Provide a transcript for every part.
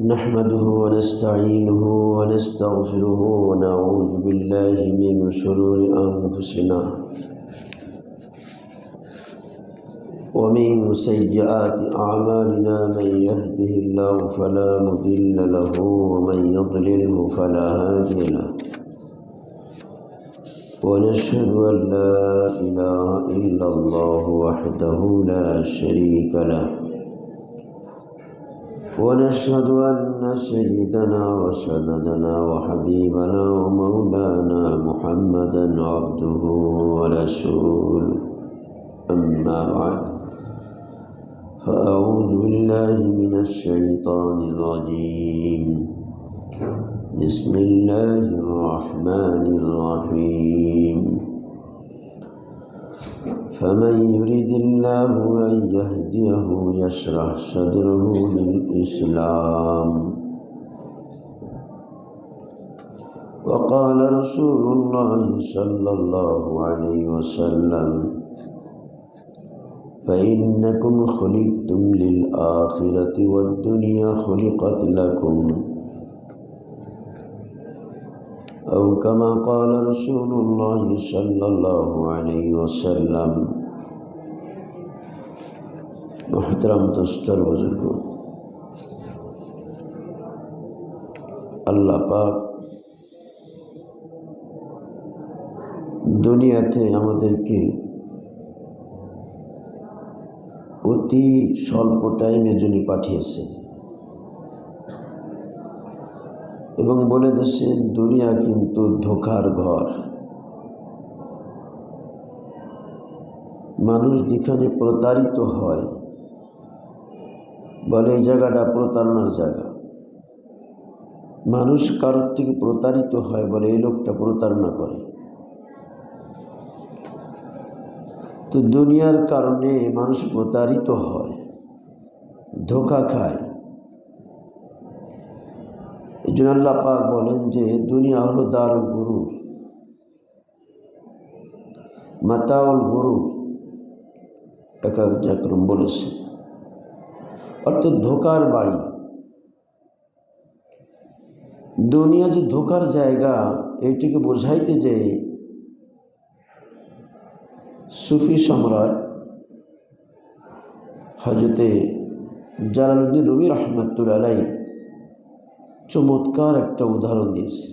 نحمده ونستعينه ونستغفره ونعوذ بالله من شرور أنفسنا ومن سيئات أعمالنا من يهده الله فلا مضل له ومن يضلله فلا هادي له ونشهد أن لا إله إلا الله وحده لا شريك له ونشهد أن سيدنا وسندنا وحبيبنا ومولانا محمدا عبده ورسوله أما بعد فأعوذ بالله من الشيطان الرجيم بسم الله الرحمن الرحيم فمن يريد الله أن يهديه يشرح صدره للإسلام وقال رسول الله صلى الله عليه وسلم فإنكم خلقتم للآخرة والدنيا خلقت لكم أو كما قال رسول الله صلى الله عليه وسلم محترم दोस्तों बुजुर्गों, अल्लाह पाक দুনিয়াতে আমাদেরকে অতি স্বল্প টাইমের জন্য পাঠিয়েছে এবং বলে দিয়েছেন দুনিয়া কিন্তু ধোঁকার ঘর। মানুষ যেখানে প্রতারিত হয় বলে এই জায়গাটা প্রতারণার জায়গা। মানুষ কারোর থেকে প্রতারিত হয় বলে এই লোকটা প্রতারণা করে। তো দুনিয়ার কারণে মানুষ প্রতারিত হয়, ধোঁকা খায়। এই জন্য আল্লাহ পাক বলেন যে দুনিয়া হলো দারুল গুরুর, মাতাউল গুরুর, একরকম বলেছে, অর্থাৎ ধোঁকার বাড়ি। দুনিয়া যে ধোঁকার জায়গা এইটিকে বোঝাইতে যে সুফি সম্রাট হযরতে জালালউদ্দিন রুমি রহমতুল্লাহ আলাইহি চমৎকার একটা উদাহরণ দিয়েছে।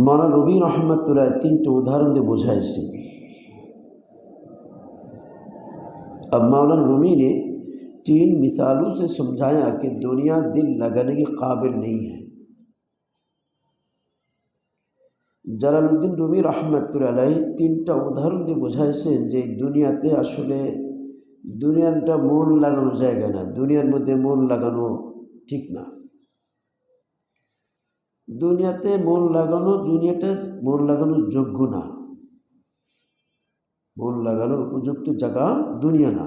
मौलाना रबी रहमतुल्लाह तीनटे उदाहरण दे बुझाइছে। अब मौलाना रूमी ने 3 मिसालों से समझाया कि दुनिया दिल लगाने के काबिल नहीं है। জালালউদ্দিন রুমি রহমতুল্লাহ আলাইহি 3টা উদাহরণ দিয়ে বুঝাইছেন যে দুনিয়াতে আসলে দুনিয়াটা মন লাগানোর জায়গা না, দুনিয়ার মধ্যে মন লাগানো ঠিক না। দুনিয়াতে মন লাগানো, দুনিয়াটা মন লাগানোর যোগ্য না, মন লাগানোর উপযুক্ত জায়গা দুনিয়া না।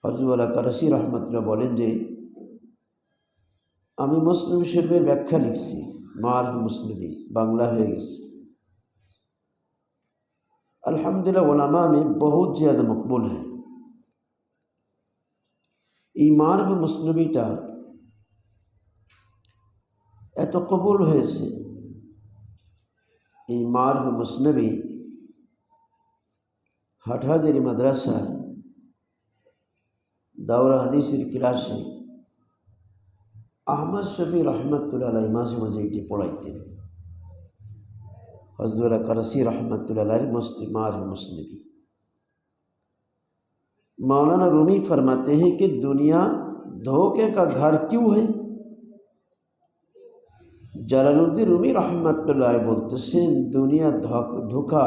হযরত কারাসি রহমতুল্লাহ বলেন যে আমি মুসলিম শরীফের ব্যাখ্যা লিখছি, মারফ মুসলিমি बांग्ला হয়ে গেছে। अल्हम्दुलिल्लाह उलमा में बहुत ज़्यादा मकबूल है। এই মারফ মুসলিমিটা এত কবুল হয়েছে, এই মারফ মুসলিমি হাটহাজারী মাদ্রাসায় দাওরা হাদিসের ক্লাসে আহমদ শফি রহমতুল্লাহ আলাইহি মাঝে মাঝে এটি পড়াইতেন। हज़रत करसी रहमतुल्लाह अलैहि मारफ मुस्लिमी। मौलाना रूमी फरमाते हैं कि दुनिया धोखे का घर क्यों है। জালালউদ্দিন রুমি রহমতুল্লাহ বলতেছেন दुनिया धोखा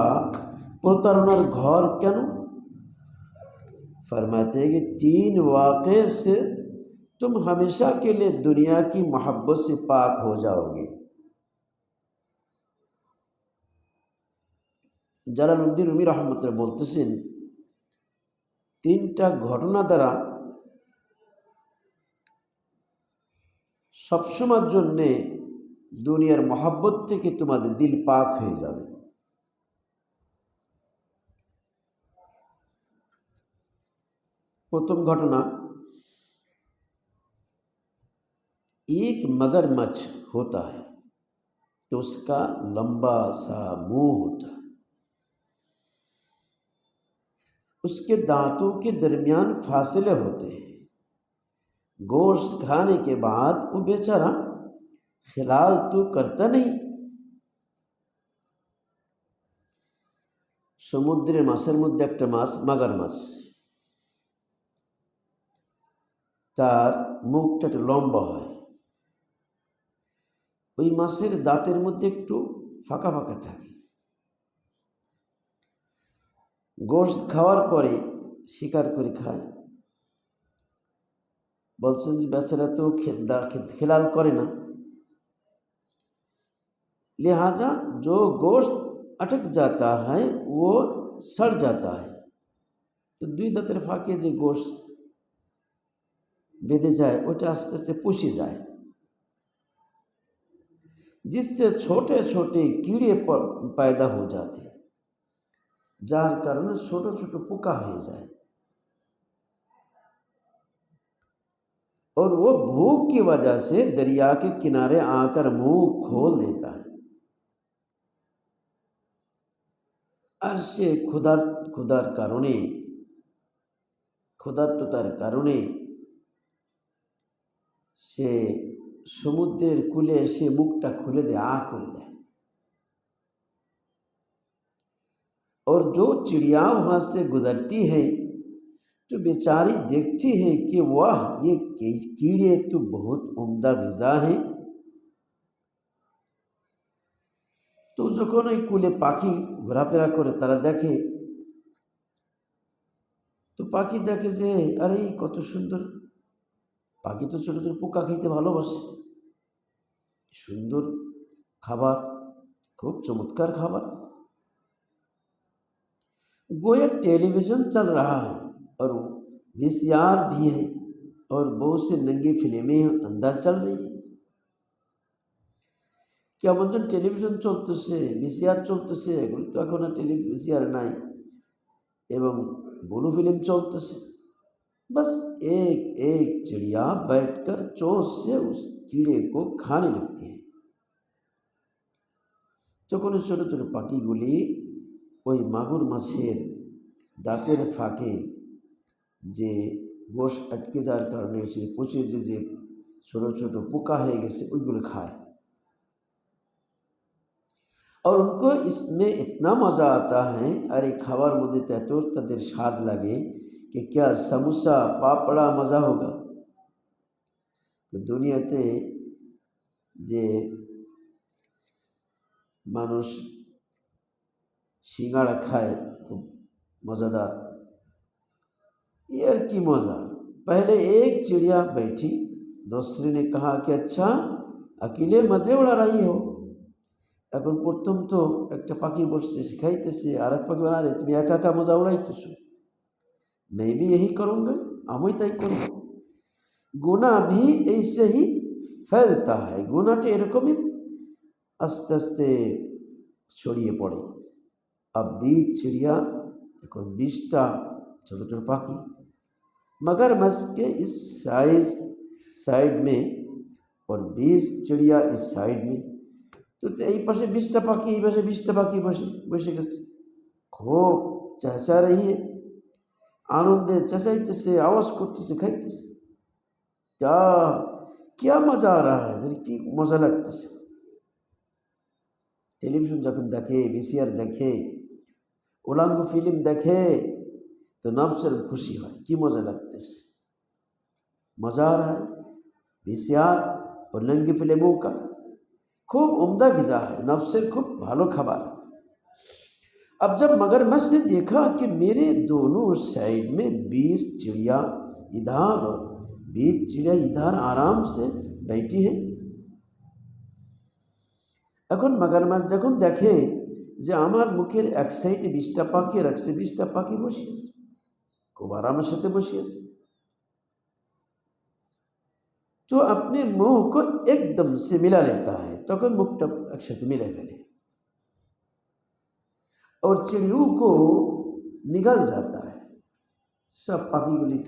प्रतारणार घर क्यों। फरमाते हैं कि 3 वाक़े से तुम हमेशा के लिए दुनिया की मोहब्बत से पाक हो जाओगे। জালালউদ্দিন রুমি রহমতুল্লাহ বলতেছেন 3টা ঘটনা দ্বারা সবসময়ের জন্য দুনিয়ার মহব্বত থেকে তোমাদের দিল পাক হয়ে যাবে। प्रथम घटना, एक मगरमच्छ होता है तो उसका लंबा सा मुंह होता है, उसके दांतों के दरमियान फासले होते हैं। गोश्त खाने के बाद वो बेचारा खिलाल तो करता नहीं। সমুদ্রের মাছের মধ্যে একটা মাছ মাগার মাছ, তার মুখটা একটু লম্বা হয়, ওই মাছের দাঁতের মধ্যে একটু ফাঁকা ফাঁকা থাকে। গোশত খাওয়ার পরে শিকার করে খায়। বলছেন যে বেচারা তো খেলাল করে না, लिहाजा जो गोश्त अटक जाता है वो सड़ जाता है। तो दुई दाঁতের ফাঁকে যে গোশ্ত বেঁধে যায় ওটা আস্তে আস্তে পুষে যায়, जिससे छोटे छोटे कीड़े पैदा हो जाते हैं, যার কারণে ছোট ছোট পোকা হয়ে যায়। और वो भूख की वजह से दरिया के किनारे आकर मुंह खोल देता है। আর সে ক্ষুধার কারণে, ক্ষুধার্ততার কারণে সে সমুদ্রের কূলে এসে মুখটা খুলে দেয়, আ করে দেয়। और जो चिड़िया वहाँ से गुजरती है तो बेचारी देखती है कि वाह ये कीड़े तो बहुत उम्दा ग़िज़ा हैं। তো যখন ওই কূলে পাখি ঘোরাফেরা করে তারা দেখে, তো পাখি দেখে যে আরে কত সুন্দর, পাখি তো ছোটো ছোটো পোকা খেতে ভালোবাসে, সুন্দর খাবার, খুব চমৎকার খাবার। गोया टेलीविज़न चल रहा है और वीसीआर भी है और बहुत से नंगी फिल्में अंदर चल रही है। কেমন যেন টেলিভিশন চলতেছে, ভিসিআর চলতেছে, এগুলো তো এখন আর ভিসিআর নাই, এবং ब्लू फिल्म चलतेছে। बस एक एक चिड़िया बैठकर चोंच से उस कीड़े को खाने लगती है। যখন ছোটো ছোটো পাখিগুলি ওই মাগুর মাছের দাঁতের ফাঁকে যে গোশ আটকে যাওয়ার কারণে সে পচে যে ছোটো ছোটো পোকা হয়ে গেছে ওইগুলো খায়। और उनको इसमें इतना मज़ा आता है, अरे खाবার মধ্যে এত তাদের স্বাদ লাগে कि क्या समोसा पापड़ा मज़ा होगा। तो দুনিয়াতে যে মানুষ সিঙ্গাড়া खाए खूब मज़ेदार, यार की मज़ा। पहले एक चिड़िया बैठी, दूसरे ने कहा कि अच्छा अकेले मज़े उड़ा रही हो। এখন প্রথম তো একটা পাখি বসছে শিখাইতেছে, আর এক পাখি বলে আরে তুমি একা একা মজা উড়াইতেছো, मैं भी यही करूँगा, আমি তাই করব। গুনাহ भी ऐसे ही फैलता है, গুনাহটা এরকমই আস্তে আস্তে ছড়িয়ে পড়ে। अब 20 चिड़िया, এখন 20টা ছোটো ছোটো পাখি मगरमच्छ के इस साइड में और 20 चिड़िया इस साइड में। তো এই পাশে 20টা পাখি, এই পাশে 20টা পাখি বসে গেছে, খুব চেঁচা রহি, আনন্দে চেঁচাইতেছে, আওয়াজ করতেছে, খাইতেছে। क्या क्या मज़ा आ रहा है, কি মজা লাগতেছে। টেলিভিশন যখন দেখে, ভিসিআর দেখে, উলাঙ্গ ফিল্ম দেখে तो नफ्स खुशी है, कि मज़ा लगतेছে, मज़ा आ रहा है। ভিসিআর और नंगी फिल्मों का खूब उम्दा ग़िज़ा है, नफ्सेर खूब भालो खबर। अब जब मगरमच्छ ने देखा कि मेरे दोनों साइड में 20 चिड़िया इधर और 20 चिड़िया इधर आराम से बैठी है। এখন मगरमच्छ যখন দেখে যে আমার মুখের এক সাইডে 20টা পাখি আর এক সাইডে 20টা পাখি বসে আছে, খুব আরামের সাথে বসে আছে, तो अपने मुंह को एकदम से मिला लेता है, तखन मुखटा एकसाथे मिले फेले और चिड़ियों को निगल जाता है। सब पाखीगुली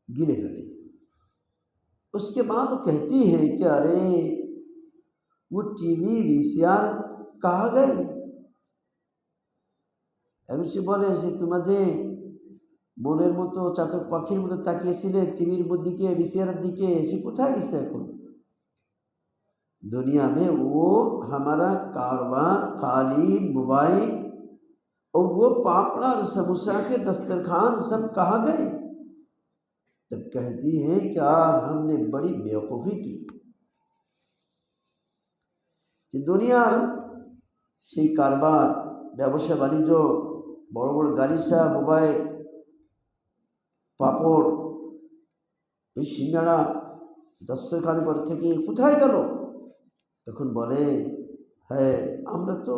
गिले गले। उसके बाद वो कहती है कि अरे वो टीवी वीसीआर कहाँ गए। এবং সে বলে যে তোমাদের মনের মতো চাতক পাখির মতো তাকিয়েছিলে টিভির দিকে वीसीआर দিকে, সে কোথায় গেছে এখন। दुनिया में वो हमारा कारोबार कालीन मोबाइल और वो पापड़ा और समोसा के दस्तरखान सब कहाँ गए। तब कहती है कि हमने बड़ी बेवकूफ़ी की कि दुनियार সেই কারবার ব্যবসা বাণিজ্য বড় বড় গালিসা মোবাইল পাপড় এই সিঙ্গাড়া দস্তরখানের পর থেকে কোথায় গেল। তখন বলে হ্যাঁ আমরা তো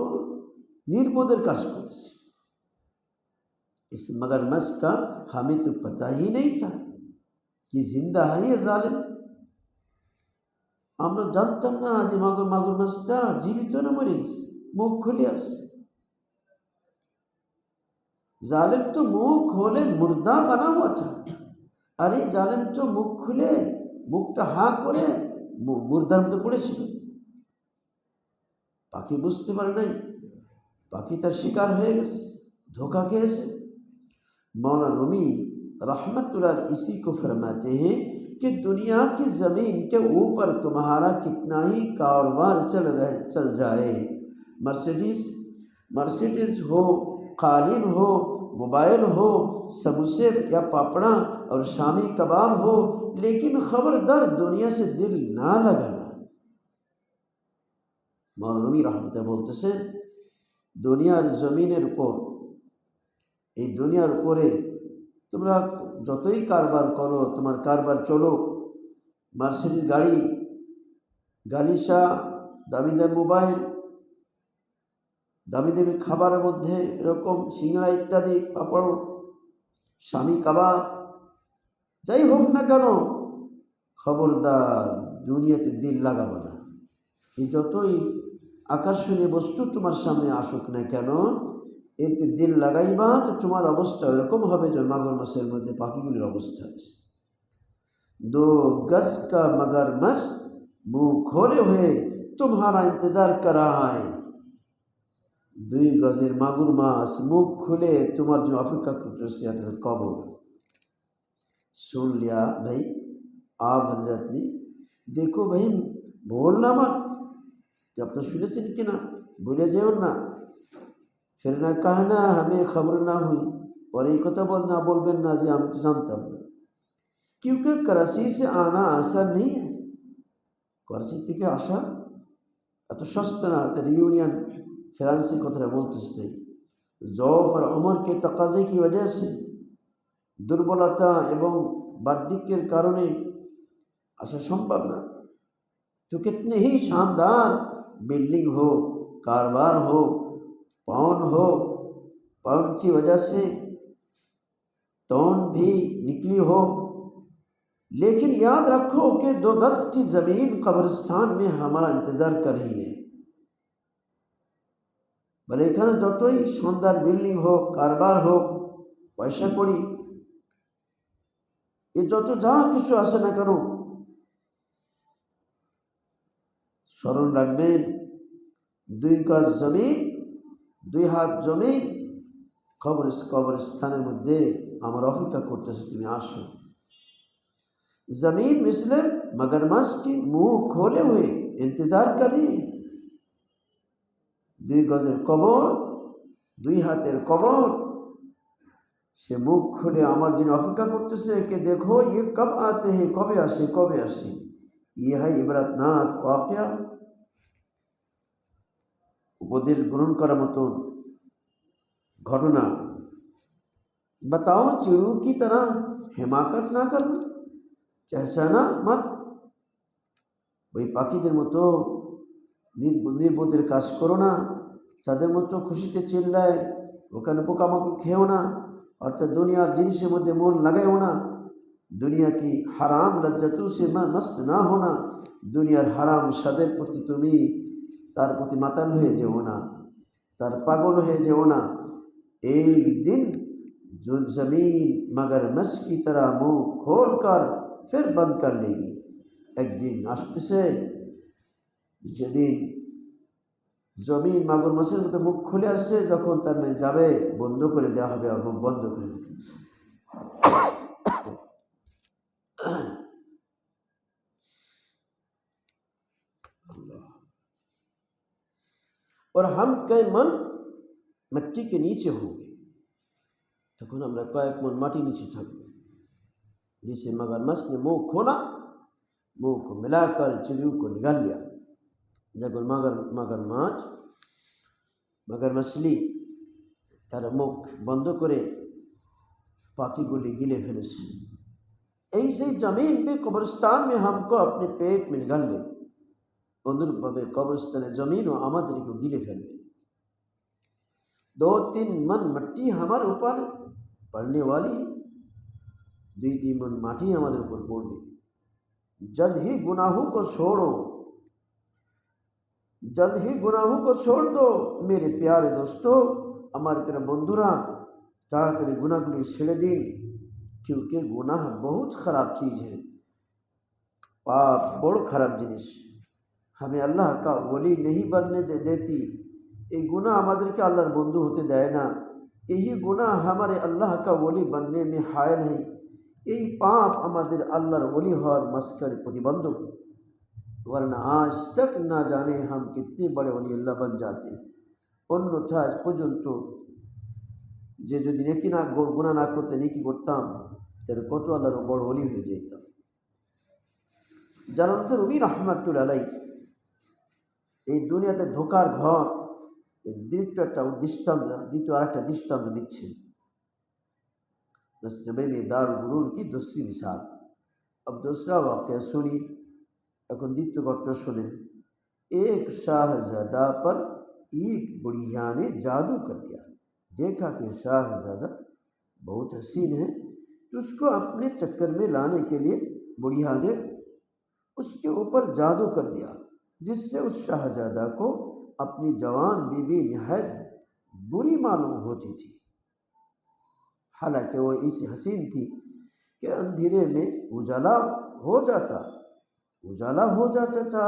নির্বোধের কাজ করেছি। इस मगरमच्छ का हमें तो पता ही नहीं था कि जिंदा है ये जालिम। আমরা জানতাম না যে মগরমাছটা জীবিত না মরে গেছে, মুখ খুলে আছে। जालिम तो मुंह खोले मुर्दा बना हुआ था। अरे जालिम तो मुख खुले मुखटा हा करे मुर्दार মতো পড়েছিল। পাখি বুঝতে পারে নাই, পাখি তার শিকার হয়ে গেছে, ধোকা খেয়েছে। मौलाना रूमी रहमतुल्लाह इसी को फरमाते हैं कि दुनिया की ज़मीन के ऊपर तुम्हारा कितना ही कारोबार चल जाए, मर्सिडीज़ हो, कालीन हो, मोबाइल हो, समोसे या पापड़ा और शामी कबाब हो, लेकिन खबरदार दुनिया से दिल ना लगाना। मौलाना रूमी रहमतुल्लाह बोलते हैं दुनियार ज़मीनेर ऊपर এই দুনিয়ার উপরে তোমরা যতই কারবার করো, তোমার কারবার চলো, মার্সিডিজ গাড়ি, গালিসা, দামি দামি মোবাইল, দামি দামি খাবারের মধ্যে এরকম সিঙ্গাড়া ইত্যাদি পাপড় স্বামী কাবাব যাই হোক না কেন, খবরদার দুনিয়াতে দিল লাগাবো না। এই যতই আকর্ষণীয় বস্তু তোমার সামনে আসুক না কেন, এতে দিল লাগাইবা তো তোমার অবস্থা এরকম হবে যে মগরমাছের মধ্যে পাখিগুলির অবস্থা আছে। दो गज का मगरमच्छ मुंह खोले हुए तुम्हारा इंतजार कर रहा है। দুই গজের মাগুর মাছ মুখ খুলে তোমার জন্য অপেক্ষা করতেছে কবর। सुन लिया भाई आप हजरत ने, देखो भाई बोलना मत, जब तो শুনেছেন কিনা ভুলে যেও না। फिर ना कहना हमें खबर ना हुई, और एक कथा बोलबेन ना जी हम तो जानता हूँ, क्योंकि कराची से आना आसान नहीं है। कराची থেকে আসা এত সস্তা না। रियूनियन फ्रांसी कथा बोलते जौफ और उम्र के तकाजे की वजह से दुर्बलता एवं बार्धक्येर कारणे आसा संभव ना। तो कितने ही शानदार बिल्डिंग हो, कारोबार हो, पाउंड की वजह से तौन भी निकली हो, लेकिन याद रखो कि 2 गज की जमीन कब्रिस्तान में हमारा इंतजार कर रही है। भले एखाने যতই शानदार बिल्डिंग हो, कारबार हो, पैसा कड़ी ये যত যা কিছু আসে না কেন, স্মরণ রাখবেন 2 গজ জমিন, 2 হাত জমিন কবরস্থানের মধ্যে আমার অপেক্ষা করতেছে, তুমি আসো। जमीन मिसले मगरमच्छ की मुंह खोले हुए इंतजार करी। 2 गजेर कबर, 2 हाथेर कबर, से मुख खुले आमार जिन अपेक्षा करतेছে कि देखो ये कब आते हैं, कबे आसे कबे आसे। ये है इबरतनाक वाक़या, उपदेश ग्रहण करार मतन घटना। बताओ चिड़ू की तरह हिमाकत ना करना, चहचाना मत, ওই পাখিদের মতো নির্বোধের কাজ করো না, তাদের মতো খুশিতে চিল্লায় ওখানে পোকামাকড় খেও না, অর্থাৎ দুনিয়ার জিনিসের মধ্যে মন লাগাইও না। দুনিয়া কি হারাম লজ্জাতু সে মস্ত না হোনা, দুনিয়ার হারাম স্বাদের প্রতি তুমি তার প্রতি মাতাল হয়ে যেও না, তার পাগল হয়ে যেও না। एक दिन जो ज़मीन मगरमच्छ की तरह मुंह खोलकर फिर बंद कर लेगी। एक दिन আসতেছে যেদিন জমিন মাগুর মাছের মতো মুখ খুলে আসছে, যখন তার মেয়ে যাবে বন্ধ করে দেওয়া হবে আর মুখ বন্ধ করে দেবে। और हम कई मन मिट्टी के नीचे होंगे, তখন আমরা কয়েক মন মাটির নিচে থাকবো। जिसे मगरमच्छ ने मुंह खोला, मुंह को मिलाकर चिड़ियों को निगल लिया। যখন মগরমাছলি তার মুখ বন্ধ করে पाखीगुली गिले ফেলেছে। ऐसे जमीन पे कब्रिस्तान में हमको अपने पेट में निगल ले, অনুরূপভাবে কবরস্থানে জমিনও আমাদেরকে গিলে ফেলবে। 2-3 मन मिट्टी हमारे ऊपर पड़ने वाली है, 2-3 मन माटी हमारे ऊपर पड़বে। जल्द ही गुनाहों को छोड़ो, जल्द ही गुनाहों को छोड़ दो मेरे प्यारे दोस्तों, আমার প্রিয় বন্ধুরা, তাড়াতাড়ি গুনাহগুলি ছেড়ে দিন, क्योंकि गुनाह बहुत ख़राब चीज़ है। पाप बड़ ख़राब जिनिस, हमें अल्लाह का वली नहीं बनने देती। ये गुनाह আমাদেরকে আল্লাহর বন্ধু হতে দেয় না। यही गुनाह हमारे अल्लाह का वली बनने में हायल है। यही पाप আমাদের আল্লাহর वली হওয়ার मस्कर प्रतिबंधक, वरना आज तक ना जाने हम कितने बड़े वली अल्लाह बन जाते। অন্যথা আজ পর্যন্ত যে যদি নেকি না গুনাহ না করতে নেকি করতাম, তাহলে কত আল্লাহর বড় ওলি হয়ে যেতাম। জালালউদ্দিন রুমি রহমাতুল্লাহ আলাইহি এই দুনিয়াতে ধোকার ঘর এর দ্বিতীয় আরেকটা দৃষ্টান্ত দিচ্ছেন। मसनबे में दारुल गुरूर की दूसरी मिसाल। अब दूसरा वाक़या सुनिए। এখন দ্বিতীয় ঘটনা শোনেন। एक शाहजादा पर एक बुढ़िया ने जादू कर दिया। देखा कि शाहजादा बहुत हसीन है, तो उसको अपने चक्कर में लाने के लिए बुढ़िया ने उसके ऊपर जादू कर दिया, जिससे उस शाहजादा को अपनी जवान बीवी निहायत बुरी मालूम होती थी। हालांकि वो ऐसी हसीन थी कि अंधेरे में उजाला हो जाता था,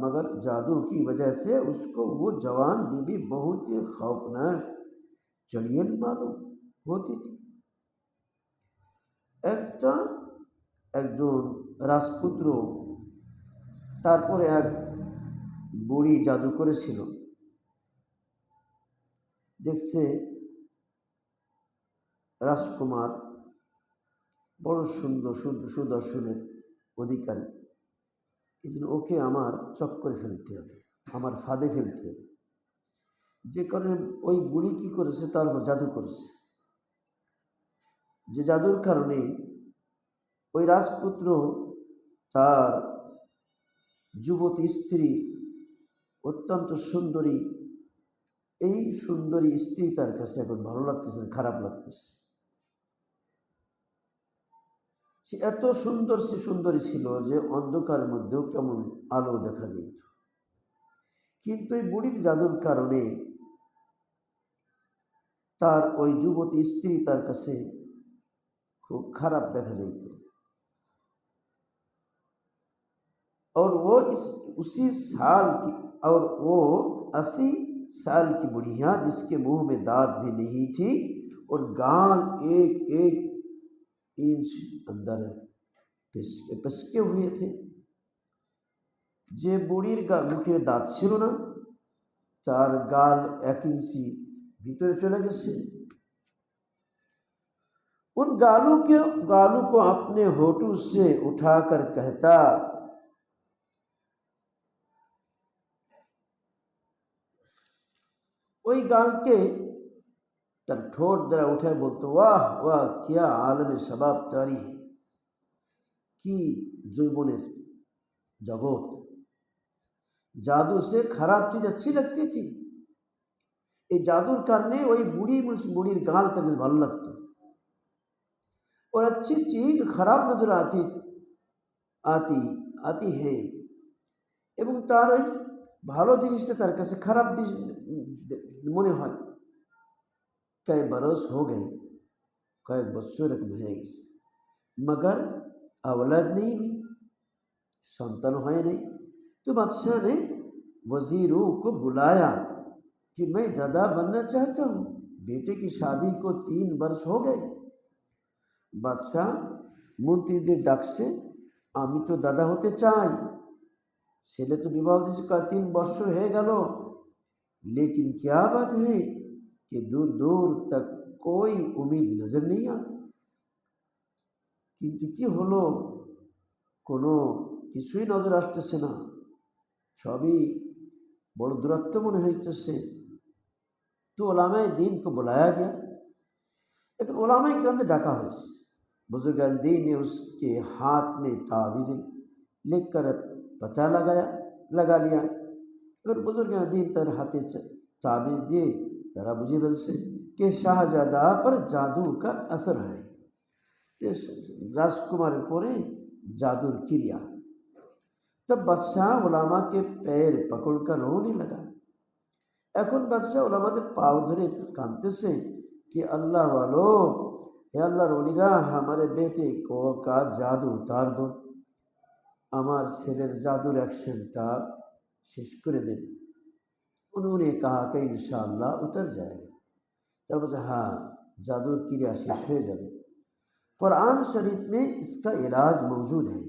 मगर जादू की वजह से उसको वो जवान बीवी बहुत ही खौफनाक चलिए मालूम होती थी। একজন রাজপুত্র তারপরে এক বুড়ি জাদু করেছিল। দেখছে রাজকুমার বড় সুন্দর সুদর্শনের অধিকারী, এই জন্য ওকে আমার চক্করে ফেলতে হবে, আমার ফাঁদে ফেলতে হবে। যে কারণে ওই বুড়ি কি করেছে, তার উপর জাদু করেছে। যে জাদুর কারণে ওই রাজপুত্র তার যুবতী স্ত্রী অত্যন্ত সুন্দরী, এই সুন্দরী স্ত্রী তার কাছে এখন ভালো লাগতেছে, খারাপ লাগতেছে। সে এত সুন্দরী ছিল যে অন্ধকারের মধ্যেও কেমন আলো দেখা যেত। কিন্তু এই বুড়ির জাদুর কারণে তার ওই যুবতী স্ত্রী তার কাছে खूब खराब देखा जाती। और वो 80 साल की बुढ़िया, जिसके मुंह में दांत भी नहीं थी और गाल एक इंच अंदर पिसके हुए थे। जे बुढ़ीर मुखे दांत छिलो ना, तार गाल 1 इंची भीतरे चले गेছে। उन गालों को अपने होठों से उठाकर कहता, ওই গালকে তার ঠোঁট দ্বারা উঠে বলতো, वाह वाह क्या आलम शबाब तारी है, কি যৌবনের জগৎ। জাদু से खराब चीज अच्छी लगती थी। এই জাদুর কারণে ওই বুড়ির গাল তাকে ভালো লাগতো, और अच्छी चीज खराब नजर आती है, এবং তার ওই ভালো জিনিসটা তার কাছে খারাপ মনে হয়। कई बरस हो गए कয়েक বছর এরকম হয়ে গেছে, मगर औलाद नहीं हुई, संतान है नहीं। तो बादशाह ने वजीरों को बुलाया कि मैं दादा बनना चाहता हूँ, बेटे की शादी को 3 वर्ष हो गए। बादशाह মন্ত্রীদের ডাকছে, আমি তো দাদা হতে চাই, ছেলে তো বিবাহ দিয়েছে 3 বছর হয়ে গেল, लेकिन क्या बात है कि दूर दूर तक कोई उम्मीद नजर नहीं आती। কিন্তু কি হলো, কোনো কিছুই নজর আসতেছে না, সবই বড় দূরত্ব মনে হইতেছে। तो उलामाए दीन को बुलाया गया, लेकिन उलामाए किराम ने डाका हुआ, बुजुर्गान दीन ने उसके हाथ में तावीज़ लिख कर पता लगा लिया। अगर बुजुर्गान दीन तर हाथे से तावीज़ दिए, जरा बुझे बल से कि शाहजादा पर जादू का असर है, राजकुमार पोरे जादूर क्रिया। तब बादशाह उलामा के पैर पकड़कर रोने लगा। এখন বাদশাহ ওলামাদের পাও ধরে কাঁদতেছে कि अल्लाह वालो, हे अल्लाहर ওলিরা, हमारे बेटे को का जादू उतार दो, আমার ছেলের জাদুর অ্যাকশনটা শেষ করে দিন। उन्होंने कहा कि इंशाअल्लाह उतर जाएगा। तब हाँ, जादूर क्रिया शेष हो जाए। कुरान शरीफ में इसका इलाज मौजूद है।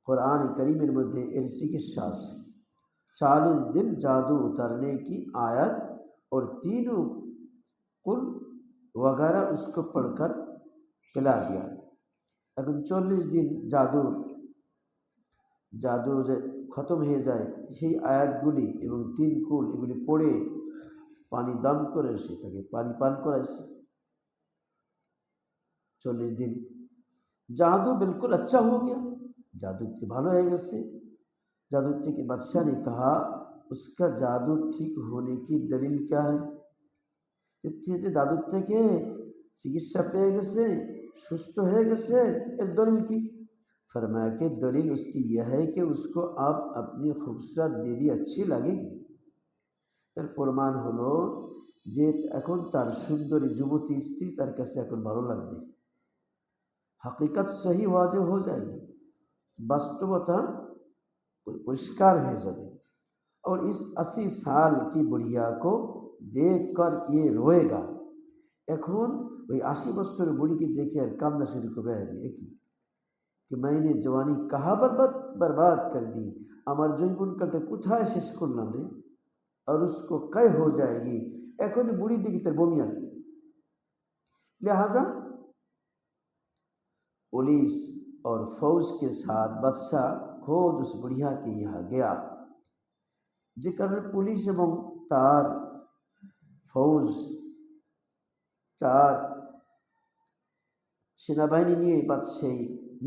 कुरान करीमेर मध्य एर चिकित्सा 40 दिन जादू उतारने की आयत और 3 कुल वगैरह उसको पढ़कर पिला दिया। এখন 40 दिन जादू খতম হয়ে যায়, সেই আয়াতগুলি এবং 3 কুল এগুলি পড়ে পানি দম করে সে তাকে পানি পান করাইছে। 40 दिन जादू बिल्कुल अच्छा हो गया, जादू भालो हो गए। जादू के बादशाह ने कहा, उसका जादू ठीक होने की दलील क्या है? इतने जादू के चिकित्सा पे गए, सुस्त हो गए, एक दलील की। फरमाया कि दलील उसकी यह है कि उसको आप अपनी खूबसूरत बीवी अच्छी लगेगी। तर प्रमाण हलो जे এখন তার সুন্দরী যুবতী স্ত্রী তার কাছে এখন ভালো লাগবে। हकीकत सही वाजे हो जाएगी, वास्तवता परिष्कार हो जाए। और इस 80 साल की बुढ़िया को देख कर ये रोएगा। এখন ওই 80 বছরের বুড়িকে দেখে আর কান্না শুরু করবে, कि मैंने जवानी कहाँ बर्बाद कर दी, हमार जैबन कालटा कोथाय शेष करलाम रे, और उसको कै हो जाएगी। এখন बुढ़ी देखी तर बमी आनबे। लिहाजा पुलिस और फौज के साथ बादशाह खुद उस बुढ़िया के यहाँ गया, যে কারণে পুলিশ এবং তার ফৌজ 4 সেনাবাহিনী নিয়ে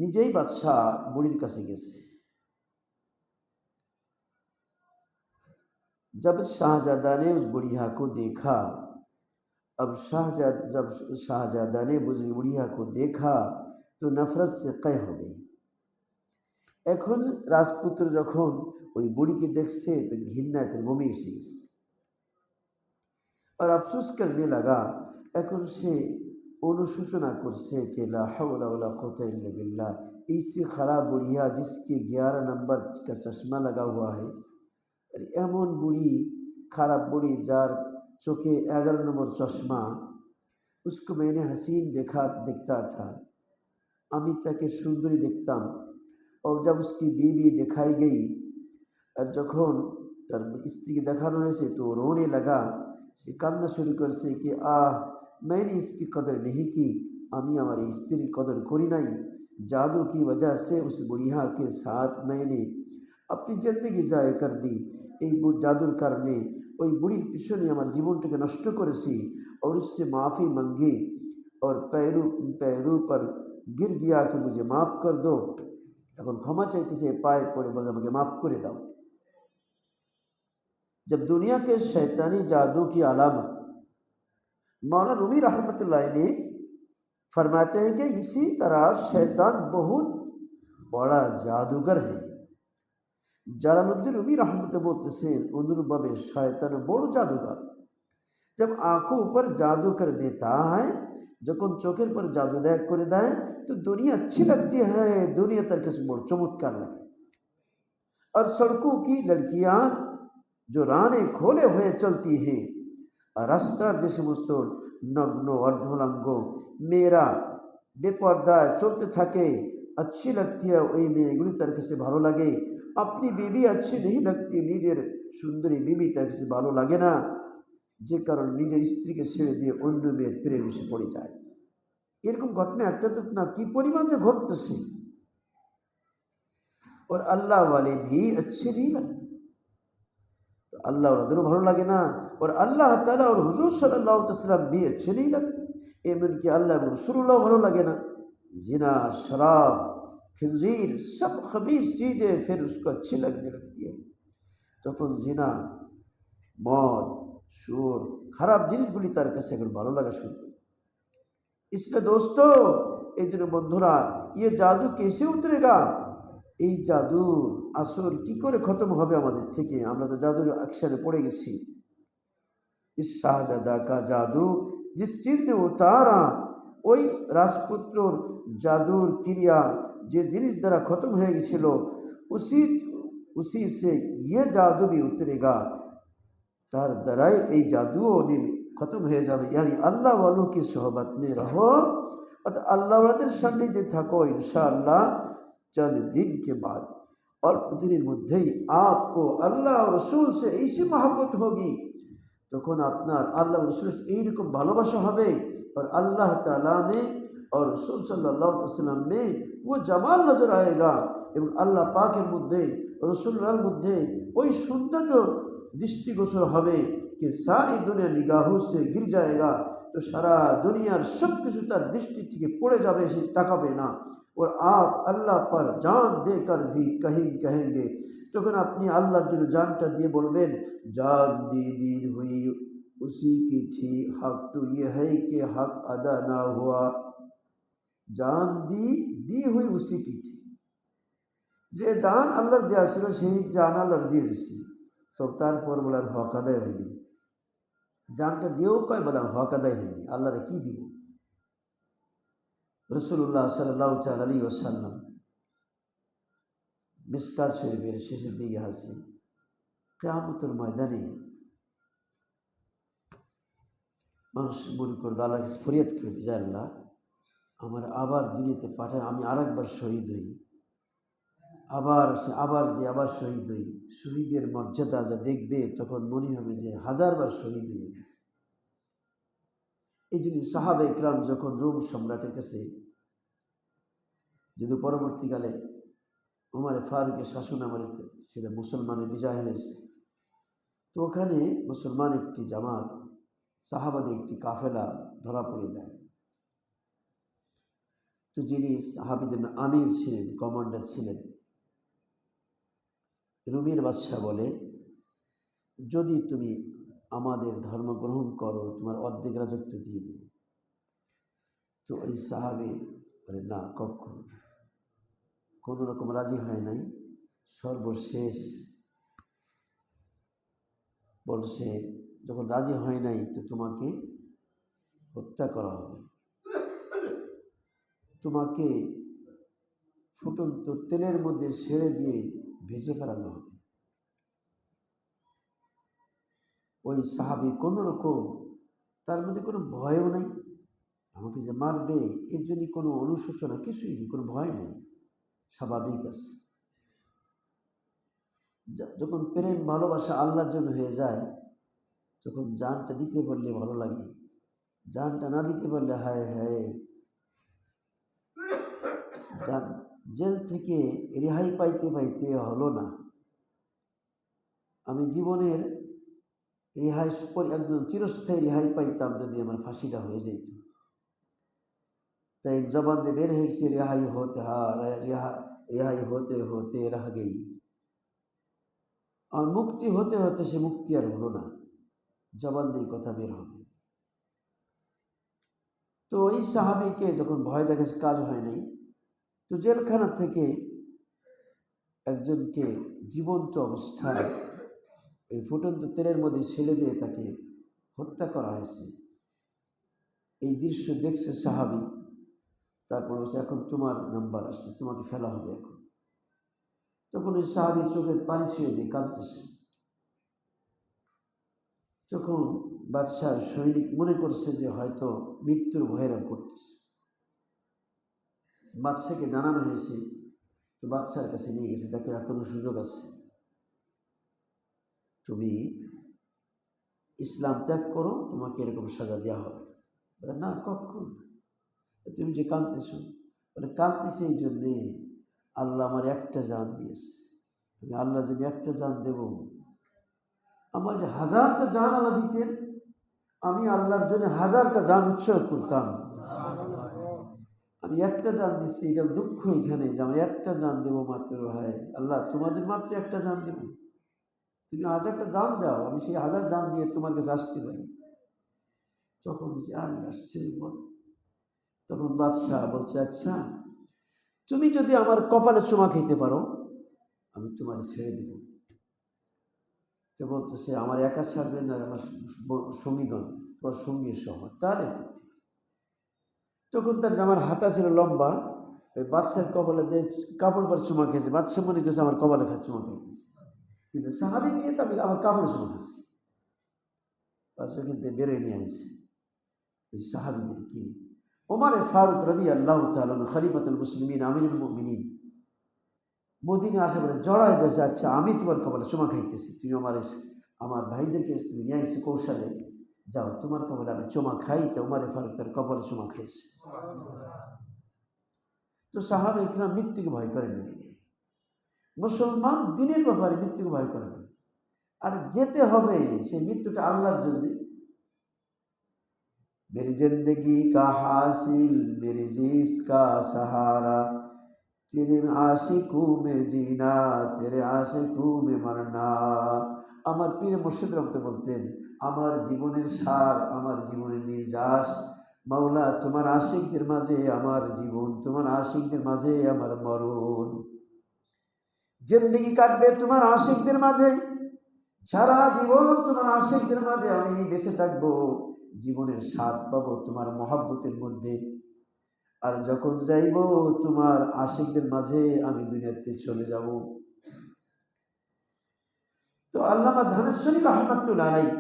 নিজেই বাদশাহ বুড়ির কাছে গেছে। जब शाहजादा ने उस बुढ़िया को देखा, अब जब शाहजादा ने उस बुढ़िया को देखा तो नफरत से कै हो गई। এখন রাজপুত্র যখন ওই বুড়িকে দেখছে তো ঘৃণায় তার বমি এসে গেছে और अफसोस करने लगा। এখন সে অনুশোচনা করছে कि ला हौला वला कुव्वता इल्ला बिल्लाह, इससे खराब बुढ़िया जिसके 11 नंबर का चश्मा लगा हुआ है, এমন বুড়ি, খারাপ বুড়ি যার চোখে 11 नंबर चश्मा, उसको मैंने हसीन देखता था, আমি তাকে সুন্দরী দেখতাম। और जब उसकी बीवी दिखाई गई और যখন তার স্ত্রীকে দেখানো হয়েছে तो रोने लगा, সে কান্না শুরু করছে कि मैंने इसकी कदर नहीं की, আমি আমার স্ত্রীর कदर करी नहीं। जादू की वजह से उस बुढ़िया के साथ मैंने अपनी जिंदगी ज़ाय कर दी। এই জাদুর কারণে ওই বুড়ির পিছনে আমার জীবনটাকে নষ্ট করেছি। और उससे माफ़ी मांगी और पैरों पर गिर गया कि मुझे माफ़ कर दो। এখন ক্ষমা চাইতেছে, পায়ে পড়ে বলে আমাকে মাফ করে দাও। जब दुनिया के शैतानी जादू की अलामत मौलाना रूमी रहमतुल्लाह ने फरमाते हैं कि इसी तरह शैतान बहुत बड़ा जादूगर है। জালালউদ্দিন রুমি রহমতে বলতেছেন, অনুরূপভাবে শয়তান বড় জাদুঘর। जब आंखों पर जादू कर देता है, যখন চোখের पर जादू করে দেয় तो दुनिया अच्छी लगती है, दुनिया তার কাছে বড় চমৎকার লাগে। और सड़कों की लड़कियां जो राने खोले हुए चलती हैं और रास्तार যে সমস্ত নগ্ন অর্ধলাঙ্গ মেয়েরা বেপর্দায় চলতে থাকে, अच्छी लगती है ওই মেয়েগুলি তার কাছে ভালো লাগে। अपनी बीवी अच्छी नहीं लगती, নিজের সুন্দরী বিবি তার কাছে ভালো লাগে না, যে কারণে নিজের স্ত্রীকে ছেড়ে দিয়ে অন্য মেয়ের প্রেমে এসে পড়ে যায়। এরকম ঘটনা একটা দুটো না, কি পরিমাণ যে ঘটতেছে। और अल्लाह वाले भी अच्छे नहीं लगते, तो अल्लाह वालों भालो लगे ना, और अल्लाह ताला और हुजूर सल्लल्लाहु अलैहि वसल्लम भी अच्छे नहीं लगते, एमन कि अल्लाह और रसूलुल्लाह भालो लगे ना। जिना, शराब, खिंजीर, सब खबीस चीज़ें फिर उसको अच्छी लगने लगती है। তখন জিনা, মদ, সুর, খারাপ জিনিসগুলি তার কাছে এখন ভালো লাগা শুরু করে। इसलिए दोस्तों, এই জন্য বন্ধুরা, ये जादू कैसे उतरेगा? এই জাদুর আসর কি করে খতম হবে আমাদের থেকে? আমরা তো জাদুর অ্যাকশনে পড়ে গেছি। इस शाहजादा का जादू जिस चीज ने उतारा, ওই রাজপুত্রর জাদুর ক্রিয়া যে জিনিস দ্বারা খতম হয়ে গেছিল, उसी से ये जादू भी उतरेगा, তার দ্বারাই এই জাদুও নেমে খতম হয়ে যাবে। यानी अल्लाह वालों की सोहबत में रहो, और अल्लाह वालों सान्निধ্যে থাকো, इंशाअल्लाह चंद दिन के बाद और दिन मध्य ही आपको अल्लाह और रसूल से ऐसी मोहब्बत होगी, তখন আপনার আল্লাহ রসুল এইরকম ভালোবাসা হবে, और अल्लाह ताला में और रसूल सल्लल्लाहु अलैहि वसल्लम में वो जमाल नजर आएगा, এবং আল্লাহ পাকের মধ্যে রসুলের মধ্যে ওই সৌন্দর্য দৃষ্টিগোচর হবে कि सारी दुनिया निगाहों से गिर जाएगा, तो सारा दुनियार सब কিছু তার দৃষ্টি থেকে পড়ে যাবে, সে তাকাবে না। और आप अल्लाह पर जान देकर भी कहेंगे, তখন আপনি আল্লাহর জন্য জানটা দিয়ে বলবেন, जान दी हुई उसी की थी, हक तो ये है कि हक अदा ना हुआ, जान दी हुई उसी की थी। যে জান আল্লাহর দেয়া ছিল সেই জান আল্লাহর দিয়ে দিছি, তো তারপর বলার হক আদায় হয়নি। জানটা দিয়েও কয় বললাম হক আদায় হয়নি, আল্লাহরে কি দিব? রাসূলুল্লাহ সাল্লাল্লাহু আলাইহি ওয়াসাল্লাম মিশকাত শরীফের শেষের দিকে আছে, কিয়ামতের ময়দানে মানুষ মনে করবে, আল্লাহর কাছে ফরিয়াদ করবে, যে আল্লাহ আমার আবার দুনিয়াতে পাঠান, আমি আরেকবার শহীদ হই, আবার শহীদ হই। শহীদের মর্যাদা যা দেখবে তখন মনে হবে যে হাজারবার শহীদ হই। এই জন্য সাহাবা ইকরাম যখন রোম সম্রাটের কাছে, যদি পরবর্তীকালে উমর ফারুকের শাসন আমলে সেটা মুসলমানের বিজয় হয়েছে, তো ওখানে মুসলমান একটি জামাত, সাহাবাদের একটি কাফেলা ধরা পড়ে যায়। তো যিনি সাহাবীদের আমির ছিলেন, কমান্ডার ছিলেন, রুমের বাদশাহ বলে, যদি তুমি আমাদের ধর্ম গ্রহণ করো তোমার অর্ধেক রাজত্ব দিয়ে দেব। তো ওই সাহাবী বলে, না, কখনো কোনো রকম রাজি হয় নাই। সর্বশেষ বলছে, যখন রাজি হয় নাই তো তোমাকে হত্যা করা হবে, তোমাকে ফুটন্ত তেলের মধ্যে ছেড়ে দিয়ে ভেজে ফেলানো হবে। ওই সাহাবী কোনো রকম, তার মধ্যে কোনো ভয়ও নাই, আমাকে যে মারবে এর জন্য কোনো অনুশোচনা কিছুই নেই, কোনো ভয় নেই, স্বাভাবিক আছে। যখন প্রেম ভালোবাসা আল্লাহর জন্য হয়ে যায়, তখন জানটা দিতে পারলে ভালো লাগে, জানটা না দিতে পারলে হায় হায়। জান জেল থেকে রেহাই পাইতে পাইতে হলো না, আমি জীবনের রেহাই একদম চিরস্থায়ী রেহাই পাইতাম যদি আমার ফাঁসিটা হয়ে যেত। তাই জবান দিয়ে বের হয়েছে, রেহাই হতে হতে রহ গই, আর মুক্তি হতে হতে সে মুক্তি আর হলো না, জবান দিয়ে কথা বের হবে। তো ওই সাহাবীকে যখন ভয় দেখে কাজ হয় নাই, তো জেলখানা থেকে একজনকে জীবন্ত অবস্থায় এই ফুটন্ত তেলের মধ্যে ছেড়ে দিয়ে তাকে হত্যা করা হয়েছে। এই দৃশ্য দেখছে সাহাবী। তারপর বলছে, এখন তোমার নাম্বার আসছে, তোমাকে ফেলা হবে এখন। তখন ওই সাহাবী চোখের পানি ছুঁয়ে দিয়ে কাঁদতেছে। তখন বাদশার সৈনিক মনে করছে যে হয়তো মৃত্যুর ভয়েরা করতেছে। বাদশাকে জানানো হয়েছে, তো বাদশার কাছে নিয়ে গেছে, দেখো এখনো সুযোগ আছে, তুমি ইসলাম ত্যাগ করো, তোমাকে এরকম সাজা দেওয়া হবে না। কখন? তুমি যে কাঁদতেছো, বলে কাঁদতেছে এই জন্যে আল্লাহ আমার একটা জান দিয়েছে, আমি আল্লাহ যদি একটা জান দেব, আমার যে 1000টা জান আল্লাহ দিতেন, আমি আল্লাহর জন্য 1000টা জান উৎসর্গ করতাম। আমি একটা জান দিচ্ছি, এটা দুঃখ এখানে যে আমি একটা জান দেবো মাত্র। হয় আল্লাহ, তোমাদের মাত্র একটা জান দেব, তুমি 1000টা জান দাও, আমি সেই 1000 জান দিয়ে তোমার কাছে আসতে পারি। তখন দিচ্ছে আরে আশ্চর্য বল। তখন বাদশাহ বলছে, আচ্ছা তুমি যদি আমার কপালে চুমা খেতে পারো, আমি তোমার ছেড়ে দেব। তো বলতেছে, আমার একা ছাড়বেন না, আমার সঙ্গীগণ, তোমার সঙ্গী সহ তারে করতে। তখন তার জামার হাতা ছিল লম্বা, ওই বাদশার কপালে দিয়ে কাপড় পর চুমা খেয়েছে। বাদশাহ মনে করছে আমার কপালে চুমা খাইতেছে, কিন্তু সাহাবী নিয়ে তবে আমার কাপড়ে চুমা খাচ্ছে। বাদশাহ কিন্তু বেরোয় নিয়ে আসছে ওই সাহাবীদের কি। ওমর ফারুক রাদিয়াল্লাহু তাআলা খলিফাতুল মুসলিমিন, আমিরুল মুমিনিন, মদিনা আসা করে জড়ায় দেশে, আচ্ছা আমি তোমার কপালে চুমা খাইতেছি, তুমি আমার ভাইদেরকে তুমি নিয়ে আসছো কৌশলে, যাও তোমার কপালে আমি চুমা খাই। তো ওমর ফারুক তার কপালে চুমা খাইছে। তো সাহাবা ইকরাম মৃত্যুকে ভয় করেনি, মুসলমান দিনের ব্যাপারে মৃত্যুকে ভয় করে না। আর যেতে হবে, সেই মৃত্যুটা আল্লাহর জন্য। मेरी जिंदगी का हासिल मेरी जिस का सहारा, तेरे आशिकों में जीना तेरे आशिकों में मरना। আমার পীর মুর্শিদ রহমতে বলতেন, আমার জীবনের সার, আমার জীবনের নির্যাস মাওলা, তোমার আশিকদের মাঝে আমার জীবন, তোমার আশিকদের মাঝে আমার মরণ। জিন্দেগি কাটবে তোমার আশিকদের মাঝে, সারা জীবন তোমার আশিকদের মাঝে আমি বেঁচে থাকবো, জীবনের স্বাদ পাবো তোমার মহব্বতের মধ্যে। আর যখন যাইব তোমার আশিকদের মাঝে আমি দুনিয়াতে চলে যাব। তো আল্লামা ধানেশ্বরী রাহমাতুল্লাহ আলাইহি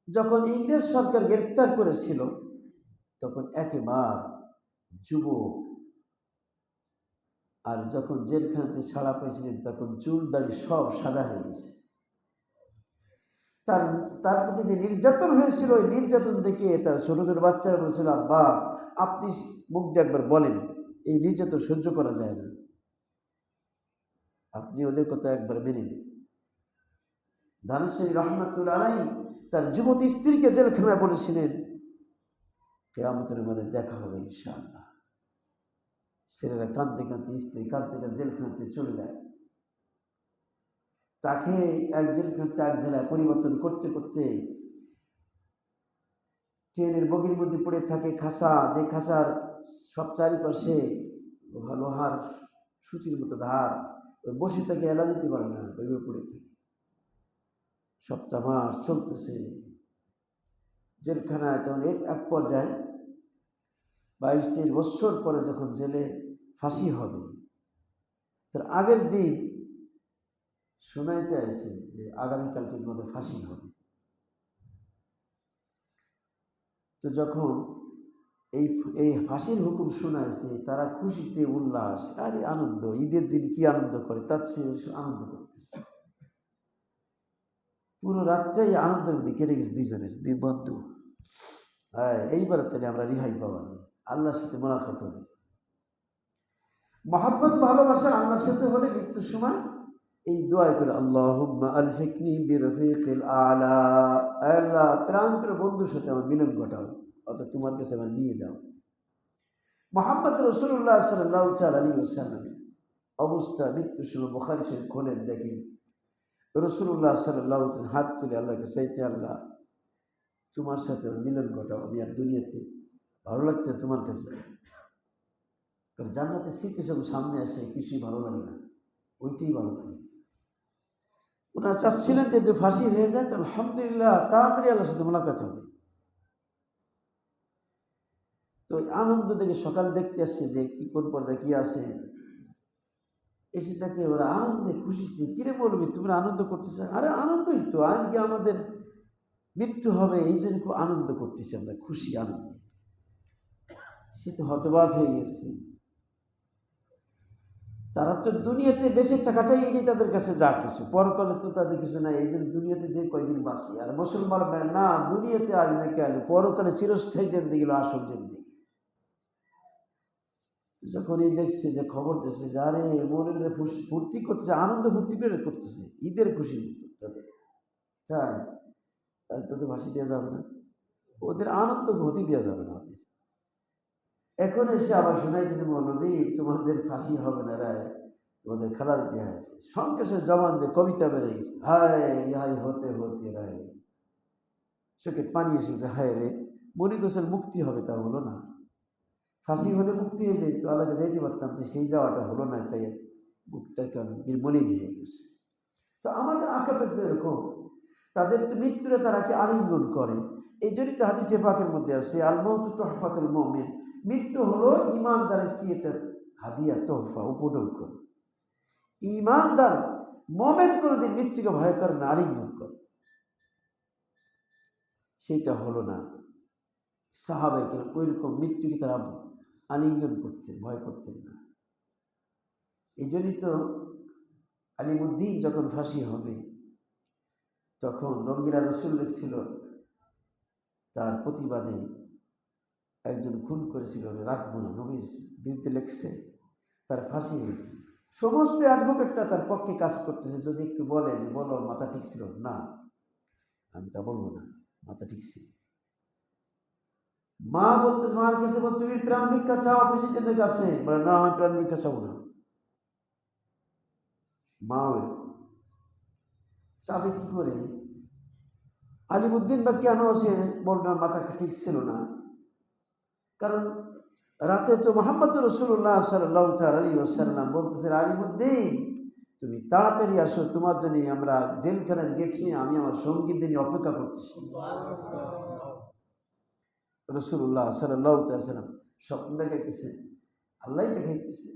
যখন ইংরেজ সরকার গ্রেফতার করেছিল, তখন একেবারে যুবক, আর যখন জেলখানাতে ছাড়া পেয়েছিলেন তখন চুল দাড়ি সব সাদা হয়ে গেছে। তার প্রতি যে নির্যাতন হয়েছিল, ওই নির্যাতন দেখে তার ছোট ছোট বাচ্চারা বলছিল, আব্বা আপনি মুখ দিয়ে একবার বলেন, এই নির্যাতন সহ্য করা যায় না, আপনি ওদের কথা একবার মেনে নিন। ধানেশ্বরী রাহমাতুল্লাহ আলাইহি তার যুবতী স্ত্রীকে জেলখানায় বলেছিলেন, কিয়ামতের মধ্যে দেখা হবে ইনশাআল্লাহ। ছেলেরা কাঁদতে কাঁদতে, স্ত্রী কাঁদতে কাঁদতে জেলখানাতে চলে যায়। তাকে এক জেলখানাতে এক জেলায় পরিবর্তন করতে করতে ট্রেনের বগির মধ্যে পড়ে থাকে খাসা, যে খাসার সব চারিপাশে লোহার সূচির মতো ধার, ওই বসে থেকে এলা দিতে পারে না, ওইভাবে পড়ে থাকে। সপ্তাহ মাস চলতেছে জেলখানায়। তখন এক পর্যায়ে 22-23 বছর পরে যখন জেলে ফাঁসি হবে, তার আগের দিন শোনাইতে আসে যে আগামীকালকের মধ্যে ফাঁসি হবে। তো যখন এই ফাঁসির হুকুম শোনাইছে, তারা খুশিতে উল্লাস, আরে আনন্দ, ঈদের দিন কি আনন্দ করে তার চেয়ে আনন্দ করতেছে। পুরো রাতটাই আনন্দের মধ্যে কেটে গেছে দুইজনের, দুই বন্ধু। হ্যাঁ, এইবার তাহলে আমরা রিহাই পাওয়া নেই, আল্লাহর সাথে মোলাকাত হবে। মহব্বত ভালোবাসা আল্লাহর সাথে হলে মৃত্যুর সময় এই দোয়া করে, আল্লাহুম্মা আলহিকনি বিরফিকিল আলা, আল্লাহ প্রাণ করে বন্ধুর সাথে আমার মিলন ঘটাও, অর্থাৎ তোমার কাছে আমার নিয়ে যাও। মুহাম্মদ রাসূলুল্লাহ সাল্লাল্লাহু আলাইহি ওয়াসাল্লামের অবস্থা মৃত্যুর সময় বুখারী শরীফ খোলেন, দেখেন রাসূলুল্লাহ সাল্লাল্লাহু আলাইহি ওয়াসাল্লাম হাত তুলে আল্লাহকে চাইতে, আল্লাহ তোমার সাথে মিলন ঘটাও, আমি আর দুনিয়াতে ভালো লাগছে তোমার কাছে। কারণ জান্নাতের স্মৃতি সব সামনে আসে, কিছুই ভালো লাগে না, ওইটাই ভালো লাগে। ওনারা চাচ্ছিলেন যে যদি ফাঁসি হয়ে যায় তো আলহামদুলিল্লাহ তাড়াতাড়ি আল্লাহর সাথে মোলাকাত হবে। তো আনন্দ থেকে সকাল দেখতে আসছে যে কি কোন পর্যায়ে কি আছে, এসে তাকে ওরা আনন্দে খুশিতে কিরে বলবি তুমি আনন্দ করতেছে, আরে আনন্দই তো, আজকে আমাদের মৃত্যু হবে এই জন্য খুব আনন্দ করতেছি আমরা, খুশি আনন্দে। সে তো হতবাক হয়ে গেছে, তারা তো দুনিয়াতে বেঁচে থাকাটাই এনে তাদের কাছে যা কিছু, পরকালে তো তাদের কিছু নাই, এই জন্য দুনিয়াতে যে কয়দিন বাঁচি। আর মুসলমান না, দুনিয়াতে আজ না কেন পরকালে চিরস্থায়ী জিন্দেগি, আসল জিন্দেগি। যখন এই দেখছে যে খবর দিচ্ছে যে আরে মনে ফুর্তি করতেছে, আনন্দ ফুর্তি করে করতেছে, ঈদের খুশি তাদের, তাই তোদের ফাঁসি দেওয়া যাবে না, ওদের আনন্দ গতি দেওয়া যাবে না ওদের। এখন এসে আবার শোনাইতেছে মৌলবী তোমাদের ফাঁসি হবে না রায়, তোমাদের খেলা দিতে হয়েছে, সঙ্গে সে জবান দিয়ে কবিতা বেড়ে গেছে, হায় রেহাই হতে হতে রায়, চোখে পানি এসেছে, হায় রে মনে করছেন মুক্তি হবে, তা হলো না। ফাঁসি হলে মুক্তি হয়ে যেত, আলাদা যাইতে পারতাম, তো সেই যাওয়াটা হলো না, তাই মুখটাকে মলিন হয়ে গেছে। তো আমাদের আঁকাপের তো এরকম, তাদের তো মৃত্যুরে তারা কি আলিঙ্গন করে, এই জন্যই তো হাদিসে পাকের মধ্যে আছে আল মউতু তুহফাতুল মুমিন, মৃত্যু হলো ঈমানদারের কি এটা হাদিয়া, তোহফা, উপঢৌকন। ঈমানদার মুমিন কোনোদিন মৃত্যুকে ভয় করে না, আলিঙ্গন করে, সেইটা হলো না। সাহাবায়ে কেরাম ওইরকম মৃত্যুকে তারা আলিঙ্গন করতেন, ভয় করতেন না। এই জন্যই তো আলিমুদ্দিন যখন ফাঁসি হবে তখন রঙ্গিলা রসুল লিখছিল তার প্রতিবাদে, একজন খুন করেছিল রাখবো না, নবীর বিরুদ্ধে লেখছে, তার ফাঁসি হয়েছে। সমস্ত অ্যাডভোকেটটা তার পক্ষে কাজ করতেছে, যদি একটু বলে যে বলো মাথা ঠিক ছিল, না আমি তা বলবো না, মাথা ঠিক ছিল। মা বলতেছে, মার কাছে বল তুমি প্রাণ ভিক্ষা চাও প্রেসিডেন্টের কাছে, বলে না আমি প্রাণ ভিক্ষা চাবো না। মা চাবে কি করে? আলিমুদ্দিন বা কেন সে বলবে মাথা ঠিক ছিল না? কারণ রাতে তো মুহাম্মদ রাসূলুল্লাহ সাল্লাল্লাহু আলাইহি ওয়াসাল্লাম বলতেছেন, আলিমুদ্দিন তুমি তাড়াতাড়ি আসো, তোমার জন্য আমরা জেলখানার গেটে আমি আমার সঙ্গীদের নিয়ে অপেক্ষা করতেছি। রাসূলুল্লাহ সাল্লাল্লাহু আলাইহি ওয়াসাল্লাম স্বপ্ন দেখাইতেছে, আল্লাহ দেখাইতেছে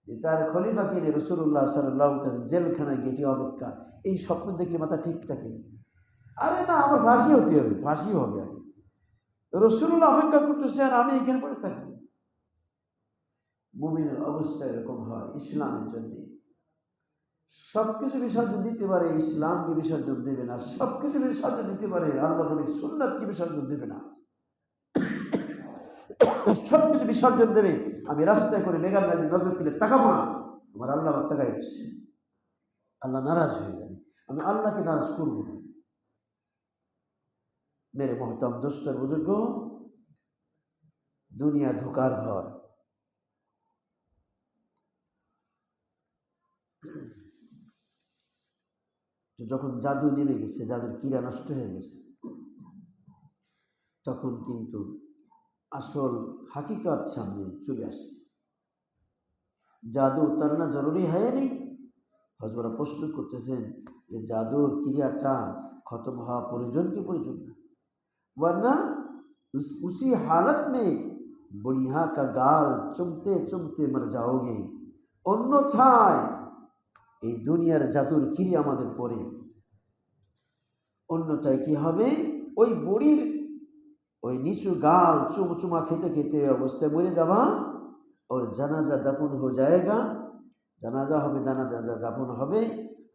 যে চার খলিফাকে নিয়ে রাসূলুল্লাহ সাল্লাল্লাহু আলাইহি ওয়াসাল্লাম জেলখানায় গেটে অপেক্ষা। এই স্বপ্ন দেখলে মাথা ঠিক থাকে? আরে না, আমার ফাঁসি হতে হবে, ফাঁসি হবে। আমি রাসূলুল্লাহ অপেক্ষা করতেছে আর আমি এখানে পড়ে থাকবো। মুমিনের অবস্থা এরকম হয়। ইসলামের জন্য সবকিছু বিসর্জন দিতে পারে, ইসলামকে বিসর্জন দেবে না। সবকিছু বিসর্জন দিতে পারে, আল্লাহ নবীর সুন্নাতকে বিসর্জন দেবে না। সবকিছু বিসর্জন দেবে, আমি রাস্তায় করে মেঘার নারী নজর তুলে তাকাবো না, আমার আল্লাহ আমার তাকাই রয়েছে, আল্লাহ নারাজ হয়ে যাবে, আমি আল্লাহকে নারাজ করবো না। মেরে মহতাম দোস্তর বুজুর্গ, দুনিয়া ধোকার ঘর। যখন জাদু নেমে গেছে, জাদুর কিরা নষ্ট হয়ে গেছে, তখন কিন্তু আসল হাকিকত সামনে চলে আসছে। জাদু উতারনা জরুরি হয় নেই। হযরত প্রশ্ন করতেছেন যে জাদুর ক্রিয়াটা খতম হওয়া প্রয়োজন কি প্রয়োজন না, वरना उसी हालत में बुढ़िया का गाल चुमते चुमते मर जाओगे। অন্যথায় এই দুনিয়ার জাদুর ক্রিয়া আমাদের পরে, অন্যটায় কি হবে, ওই বুড়ির ওই নিচু গাল চুমচুমা খেতে খেতে অবস্থায় মরে যাবা, और जनाजा दफन हो जाएगा, जनाजा হবে, জানাজা দাফন হবে।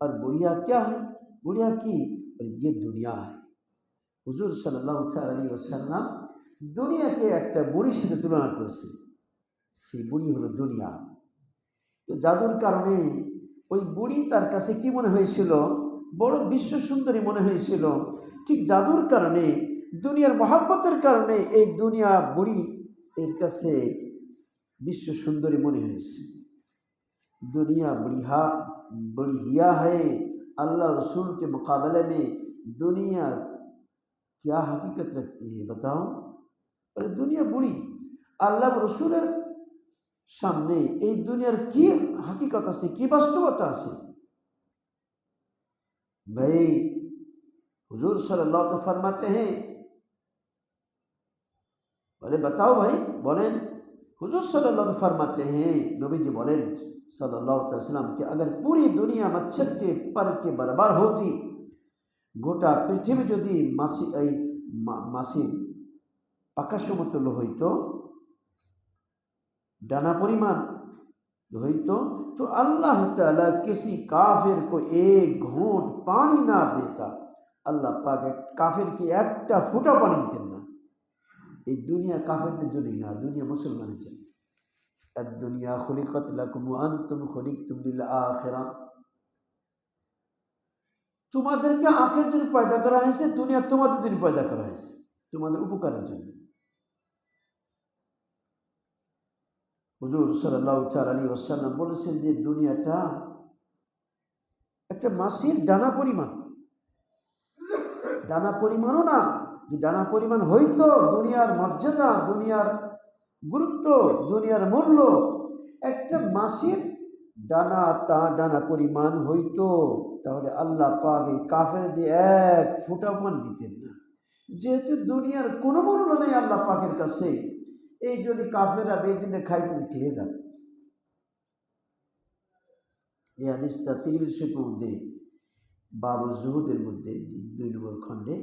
আর বুড়িয়া क्या है, বুড়িয়া কি, और ये दुनिया है। হুজুর সাল্লাল্লাহু আলাইহি ওয়াসাল্লাম দুনিয়াকে একটা বুড়ির সাথে তুলনা করেছে, সেই বুড়ি হলো দুনিয়া। তো জাদুর কারণে ওই বুড়ি তার কাছে কি মনে হয়েছিল, বড় বিশ্ব সুন্দরী মনে হয়েছিল। ঠিক জাদুর কারণে, দুনিয়ার মহাব্বতের কারণে এই দুনিয়া বুড়ি এর কাছে বিশ্ব সুন্দরী মনে হয়েছে। दुनिया बढ़िया है, अल्लाह रसूल के मुकाबले में दुनिया क्या हकीकत रखती है बताओ? अरे दुनिया बुढ़ी, আল্লাহ রসুলের সামনে এই দুনিয়ার কি হাকিকত আছে, কি বাস্তবতা আছে? भाई हुजूर सल्लल्लाहु अलैहि वसल्लम फरमाते हैं, बोले बताओ भाई, बोलें। हुजूर सल्लल्लाहु अलैहि वसल्लम फरमाते हैं, नबी जी बोलें सल्लल्लाहु अलैहि वसल्लम कि अगर पूरी दुनिया मच्छर के पर के बराबर होती, গোটা পৃথিবী যদি মাসির পাকা সমতুল্য হইত, डाना परिमाण হইতো, तो अल्लाह ताला किसी काफिर को एक घूंट पानी ना देता। अल्लाह पाक काफिर की একটা ফুটা পানি দিতেন না। এই দুনিয়া কাফিরদের জন্য না, দুনিয়া মুসলমানের জন্য। الدنيا خلقت لكم وانتم خلقتم للآخرة। তোমাদেরকে আখের জন্য পয়দা করা হয়েছে, দুনিয়া তোমাদের জন্য পয়দা করা হয়েছে, তোমাদের উপকারের জন্য। হুজুর সাল্লাল্লাহু আলাইহি ওয়াসাল্লাম বলেছেন যে দুনিয়াটা একটা মাসির ডানা পরিমাণ, ডানা পরিমাণও না, যে ডানা পরিমাণ হইতো দুনিয়ার মর্যাদা, দুনিয়ার গুরুত্ব, দুনিয়ার মূল্য, একটা মাসির ডানা পরিমাণ হইতো, তাহলে আল্লাহ পাক এই কাফেরদের এক ফোঁটা পানি দিতেন না। যেহেতু দুনিয়ার কোনো মূল্য নেই আল্লাহ পাকের কাছে, এই জন্য কাফেররা বেদিনে খাইতে খেয়ে যাবে। এই হাদিসটা তিরমিজি শরীফের মধ্যে বাবু জুহুদের মধ্যে 2 নম্বর খণ্ডে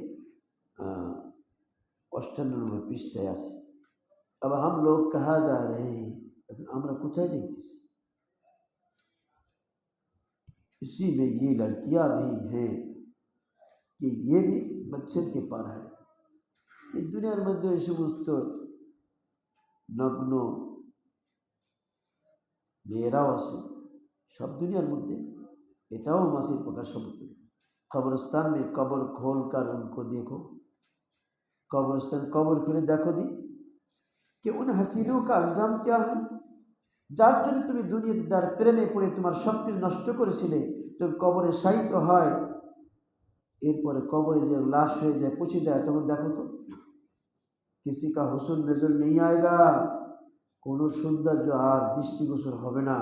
58 নম্বর পৃষ্ঠায় আছে। अब हम लोग कहाँ जा रहे हैं, আমরা কোথায় যাইতেছি? इसी में ये लड़कियां भी हैं कि ये भी मच्छर के पार है। इस दुनियार मध्य समस्त नग्न मेয়েরাও আছে सब दुनियार मध्य, এটাও মাসির পাকা সমতুল্য। कब्रिस्तान में कब्र खोल कर उनको देखो, कब्रिस्तान कब्र खुले देखो दी कि उन हसीनों का अंजाम क्या है, যার জন্য তুমি দুনিয়াতে যার প্রেমে পড়ে তোমার সব কিছু নষ্ট করেছিলে, যখন কবরে শায়িত হয়, এরপরে কবরে যে লাশ হয়ে যায়, পচে যায়, তখন দেখো তো किसी का हुस्न नजर नहीं आएगा, কোনো সৌন্দর্য আর দৃষ্টিগোচর হবে না,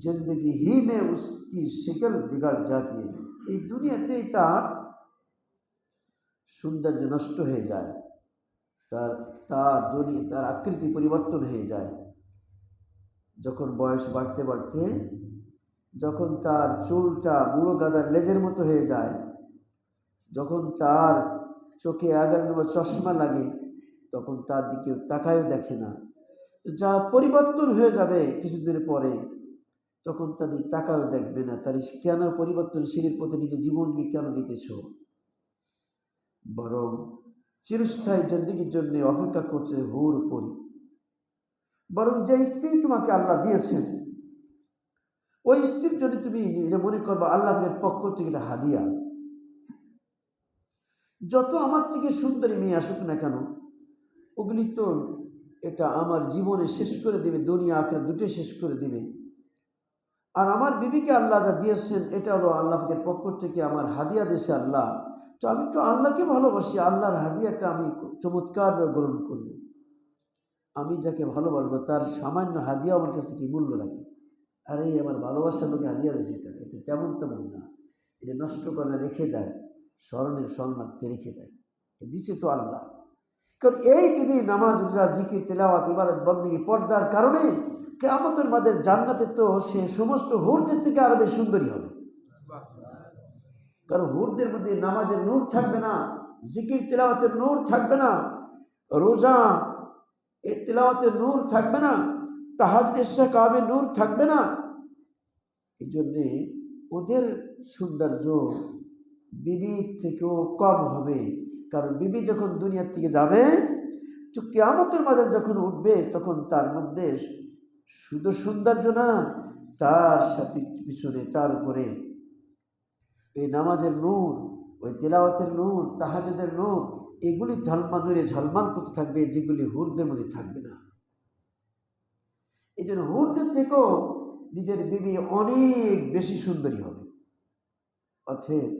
जिंदगी ही में उसकी शक्ल बिगड़ जाती है। এই দুনিয়াতেই তার সৌন্দর্য নষ্ট হয়ে যায়, তার আকৃতি পরিবর্তন হয়ে যায়। যখন বয়স বাড়তে বাড়তে, যখন তার চুলটা বুড়ো গাদার লেজের মতো হয়ে যায়, যখন তার চোখে আগের মতো চশমা লাগে, তখন তার দিকে তাকায়ও দেখে না। তো যা পরিবর্তন হয়ে যাবে কিছুদিনের পরে, তখন তাদের তাকায়ও দেখবে না। তার কেন পরিবর্তনশীলের প্রতি নিজের জীবনকে কেন দিতেছ? বরং চিরস্থায়ী জিন্দেগির জন্য অপেক্ষা করছে হুর পরি। বরং যে স্ত্রী তোমাকে আল্লাহ দিয়েছেন, ওই স্ত্রীর জন্য তুমি মনে করবা আল্লাহের পক্ষ থেকে এটা হাদিয়া। যত আমার থেকে সুন্দরী মেয়ে আসুক না কেন, ওগুলি তো এটা আমার জীবনে শেষ করে দেবে, দুনিয়া আখিরাত দুটো শেষ করে দেবে। আর আমার বিবিকে আল্লাহ যা দিয়েছেন, এটা হলো আল্লাহের পক্ষ থেকে আমার হাদিয়া দিয়েছে আল্লাহ। তো আমি তো আল্লাহকে ভালোবাসি, আল্লাহর হাদিয়াটা আমি চমৎকারভাবে গ্রহণ করব। আমি যাকে ভালোবাসবো তার সামান্য হাদিয়া আমার কাছে কি মূল্য রাখে? আরে আমার ভালোবাসার লোকে হাদিয়া দিয়েছে, এটা তেমন তেমন না, এটা নষ্ট করে রেখে দেয়, স্মরণের সম্মানতে রেখে দেয়, দিছে তো আল্লাহ। কারণ এই বিবি নামাজ, রোজা, জিকির, তেলাওয়াত, ইবাদত, বন্দেগী, পর্দার কারণে কিয়ামতের মাঝে জান্নাতে তো সে সমস্ত হুরদের থেকে আরো বেশি সুন্দরী হবে। কারণ হুরদের মধ্যে নামাজের নূর থাকবে না, জিকির তেলাওয়াতের নূর থাকবে না, রোজা এই তেলাওয়াতের নূর থাকবে না, তাহাজ্জুদের সাকাবে নূর থাকবে না। এই জন্যে ওদের সৌন্দর্য বিবির থেকেও কম হবে। কারণ বিবি যখন দুনিয়ার থেকে যাবে, তো কিয়ামতের মাঝে যখন উঠবে, তখন তার মধ্যে শুধু সৌন্দর্য না, তার সাথে পিছনে তার উপরে এই নামাজের নূর, ওই তেলাওয়াতের নূর, তাহাজ্জুদের নূর, এগুলি ঝলমানুরে ঝলমাল করতে থাকবে, যেগুলি হুরদের মধ্যে থাকবে না। এই জন্য হুরদের থেকেও নিজের বিবি অনেক বেশি সুন্দরী হবে। অতএব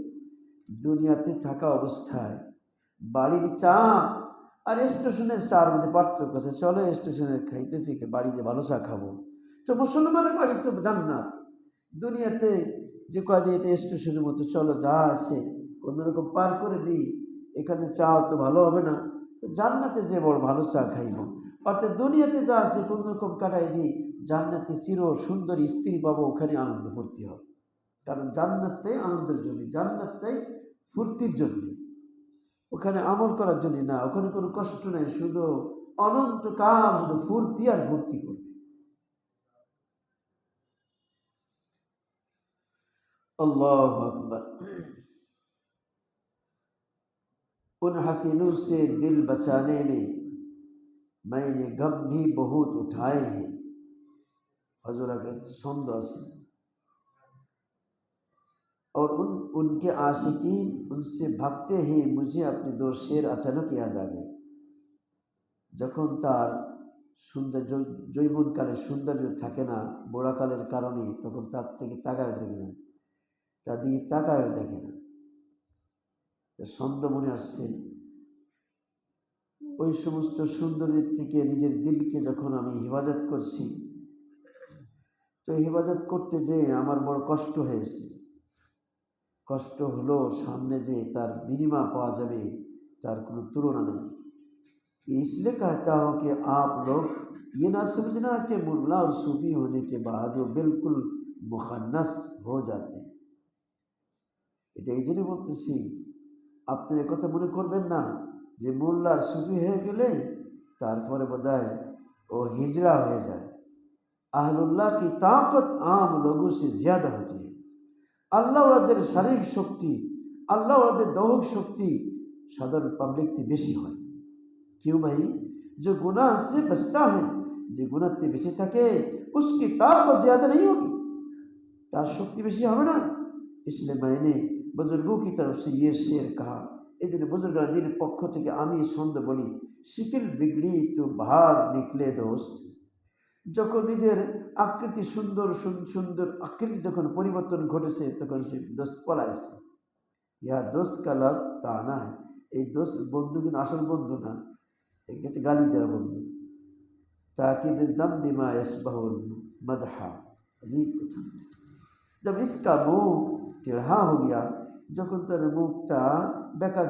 দুনিয়াতে থাকা অবস্থায় বাড়ির চা আর স্টেশনের চার মধ্যে পার্থক্য আছে। চলো স্টেশনে খাইতেছি, বাড়ি যে ভালো চা খাবো। তো মুসলমানের বাড়ি তো জান্নাত। দুনিয়াতে যে কয়দিন এটা স্টেশনের মতো, চলো যা আছে কোনোরকম পার করে দিই, এখানে চাও তো ভালো হবে না, তো জান্নাতে যে বড় ভালো চা খাইব। অর্থাৎ দুনিয়াতে যা আছে কোনোরকম কাটাই দিই, জান্নাতে চির সুন্দর স্ত্রী পাবো, ওখানে আনন্দ ফুর্তি হবে। কারণ জান্নাতটাই আনন্দের জন্য, জান্নাতটাই ফুর্তির জন্য, ওখানে আমল করার জন্য না, ওখানে কোনো কষ্ট নেই, শুধু অনন্তকাল শুধু ফুর্তি আর ফুর্তি করবে। अल्लाह अकबर। उन हसीनों से दिल बचाने में मैंने गम भी बहुत उठाए हैं। हजूर छंद আছে, और उनके आशिकीन उनसे भागते हैं, मुझे अपने दो शेर अचानक याद आ गए। যখন তার সৌন্দর্য জৈবনকালে সৌন্দর্য থাকে না, বুড়াকালের কারণে, তখন তার থেকে তাকায় দেখে না, তার দিকে তাকায় দেখে না। ছন্দ মনে আসছে, ওই সমস্ত সৌন্দর্যের থেকে নিজের দিলকে যখন আমি হেফাজত করছি, তো হেফাজত করতে যে আমার বড় কষ্ট হয়েছে। কষ্ট হলো, সামনে যে তার বিনিময় পাওয়া যাবে তার কোনো তুলনা নেই। इसलिए कहता हूँ कि आप लोग ये ना समझना कि मुल्ला और सूफी होने के बाद वो बिल्कुल मुखन्नस हो जाते हैं। এটা এই জন্য বলতেছি, আপনি একথা মনে করবেন না যে মোল্লা আর সুফি হয়ে গেলে তারপরে বোধহয় ও হিজড়া হয়ে যায়। আহলুল্লাহ की ताकत आम लोगों से ज़्यादा होती है। আল্লাহ ওদের শারীরিক শক্তি, আল্লাহ ওদের দৈহিক শক্তি সাধারণ পাবলিকতে বেশি হয়। क्यों भाई? जो गुनाह से बचता है, जो गुनाह से बेचे থাকে, उसकी ताकत ज़्यादा नहीं होगी, तार शक्ति बेशी হবে না। इसलिए मैंने बुजुर्गों की तरफ से ये शेर कहा। এই জন্য বুজুর্গদের পক্ষ থেকে আমি ছন্দ বলি, শিকিল বিগড়ি তো ভাগ নিকলে দোস্ত। যখন নিজের আকৃতি সুন্দর সুন্দর আকৃতি যখন পরিবর্তন ঘটেছে, তখন সে দোস্ত পলাইছে। ইহা দোস্ত का लग ताना है। এই দোস্ত বন্ধু কিন্তু আসল বন্ধু না, একটা গালি দেওয়া বন্ধু। ताकि दम बिमा यशबहुल मदहा। जब इसका मुंह टेढ़ा हो गया, যখন তার মুখটা বেঁকা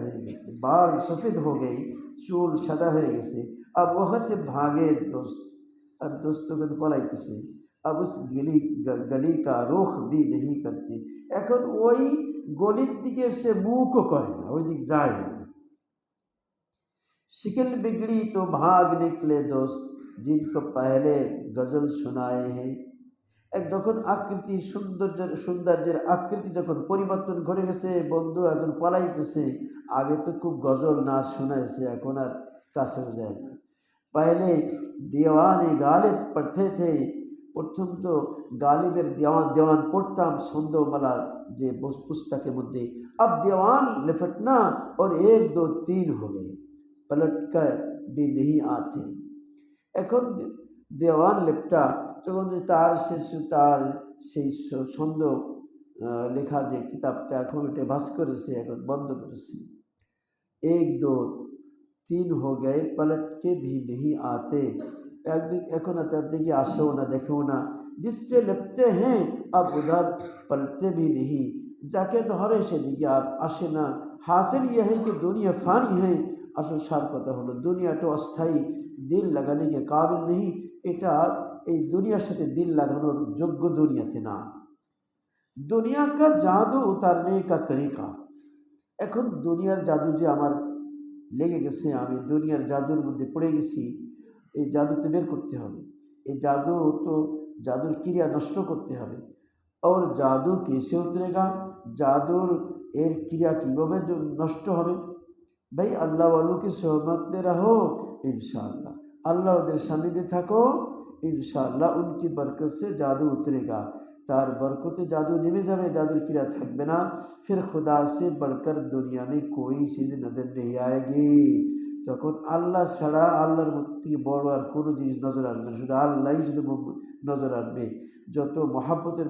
হয়ে গেছে, बाल सफ़ेद हो गई, चूल সাদা হয়ে গেছে। अब वहाँ से भागे दोस्त, अब दोस्तों को পলাইতেছে। अब उस गली का रुख भी नहीं करते, এখন ওই গলির দিকে সে মুখও করে না, ওই দিক যায় না। शिकल बिगड़ी तो भाग निकले दोस्त, जिनको पहले गजल सुनाए हैं। এক যখন আকৃতি সৌন্দর্যের আকৃতি যখন পরিবর্তন ঘটে গেছে, বন্ধু এখন পলাইতেছে। আগে তো খুব গজল নাচ শোনাইছে, এখন আর কাছেও যায় না। पहले दीवाने गालिब पढ़ते थे, প্রথম তো গালিবের দেওয়ান পড়তাম ছন্দমালার যে পুস্তকের মধ্যে। अब दीवान लिपटना और 1 2 3 हो गए, पलट कर भी नहीं आते। এখন দেওয়ান লেপটা যখন তার সেই ছন্দ লেখা যে কিতাবটা এখন এটা ভাস করেছে, এখন বন্ধ করেছে। 1 2 3 हो गए, पलट के भी नहीं आते। একদিন এখন তার দিকে আসেও না, দেখেও না। जिससे लिपते हैं अब उधर पलटते भी नहीं, যাকে ধরে সেদিকে আর আসে না। हासिल यह है कि दुनिया फानी है। আসল সার কথা হলো, দুনিয়াটা অস্থায়ী, দিল লাগানে কে কাবিল নেই। এটা এই দুনিয়ার সাথে দিল লাগানোর যোগ্য দুনিয়াতে না। দুনিয়া কা জাদু উতারনে কা তরিকা। এখন দুনিয়ার জাদু যে আমার লেগে গেছে, আমি দুনিয়ার জাদুর মধ্যে পড়ে গেছি, এই জাদু তো বের করতে হবে। এই জাদুর ক্রিয়া নষ্ট করতে হবে। और জাদু कैसे उतरेगा? জাদুর এর ক্রিয়া কীভাবে নষ্ট হবে? भाई अल्लाह वालों की सोहबत में रहो, इंशाअल्लाह अल्लाह उधर सानिध्य থাকো, इंशाअल्लाह उनकी बरकत से जादू उतरेगा। तार बरकते जादू नेमे जाए, जादूर क्रिया थकबे ना। फिर खुदा से बढ़कर दुनिया में कोई चीज़ नज़र नहीं आएगी। তখন আল্লাহ ছাড়া, আল্লাহর থেকে বড় আর কোনো জিনিস নজর আসবে না, শুধু আল্লাহই শুধু নজর আসবে। যত মহাব্বতের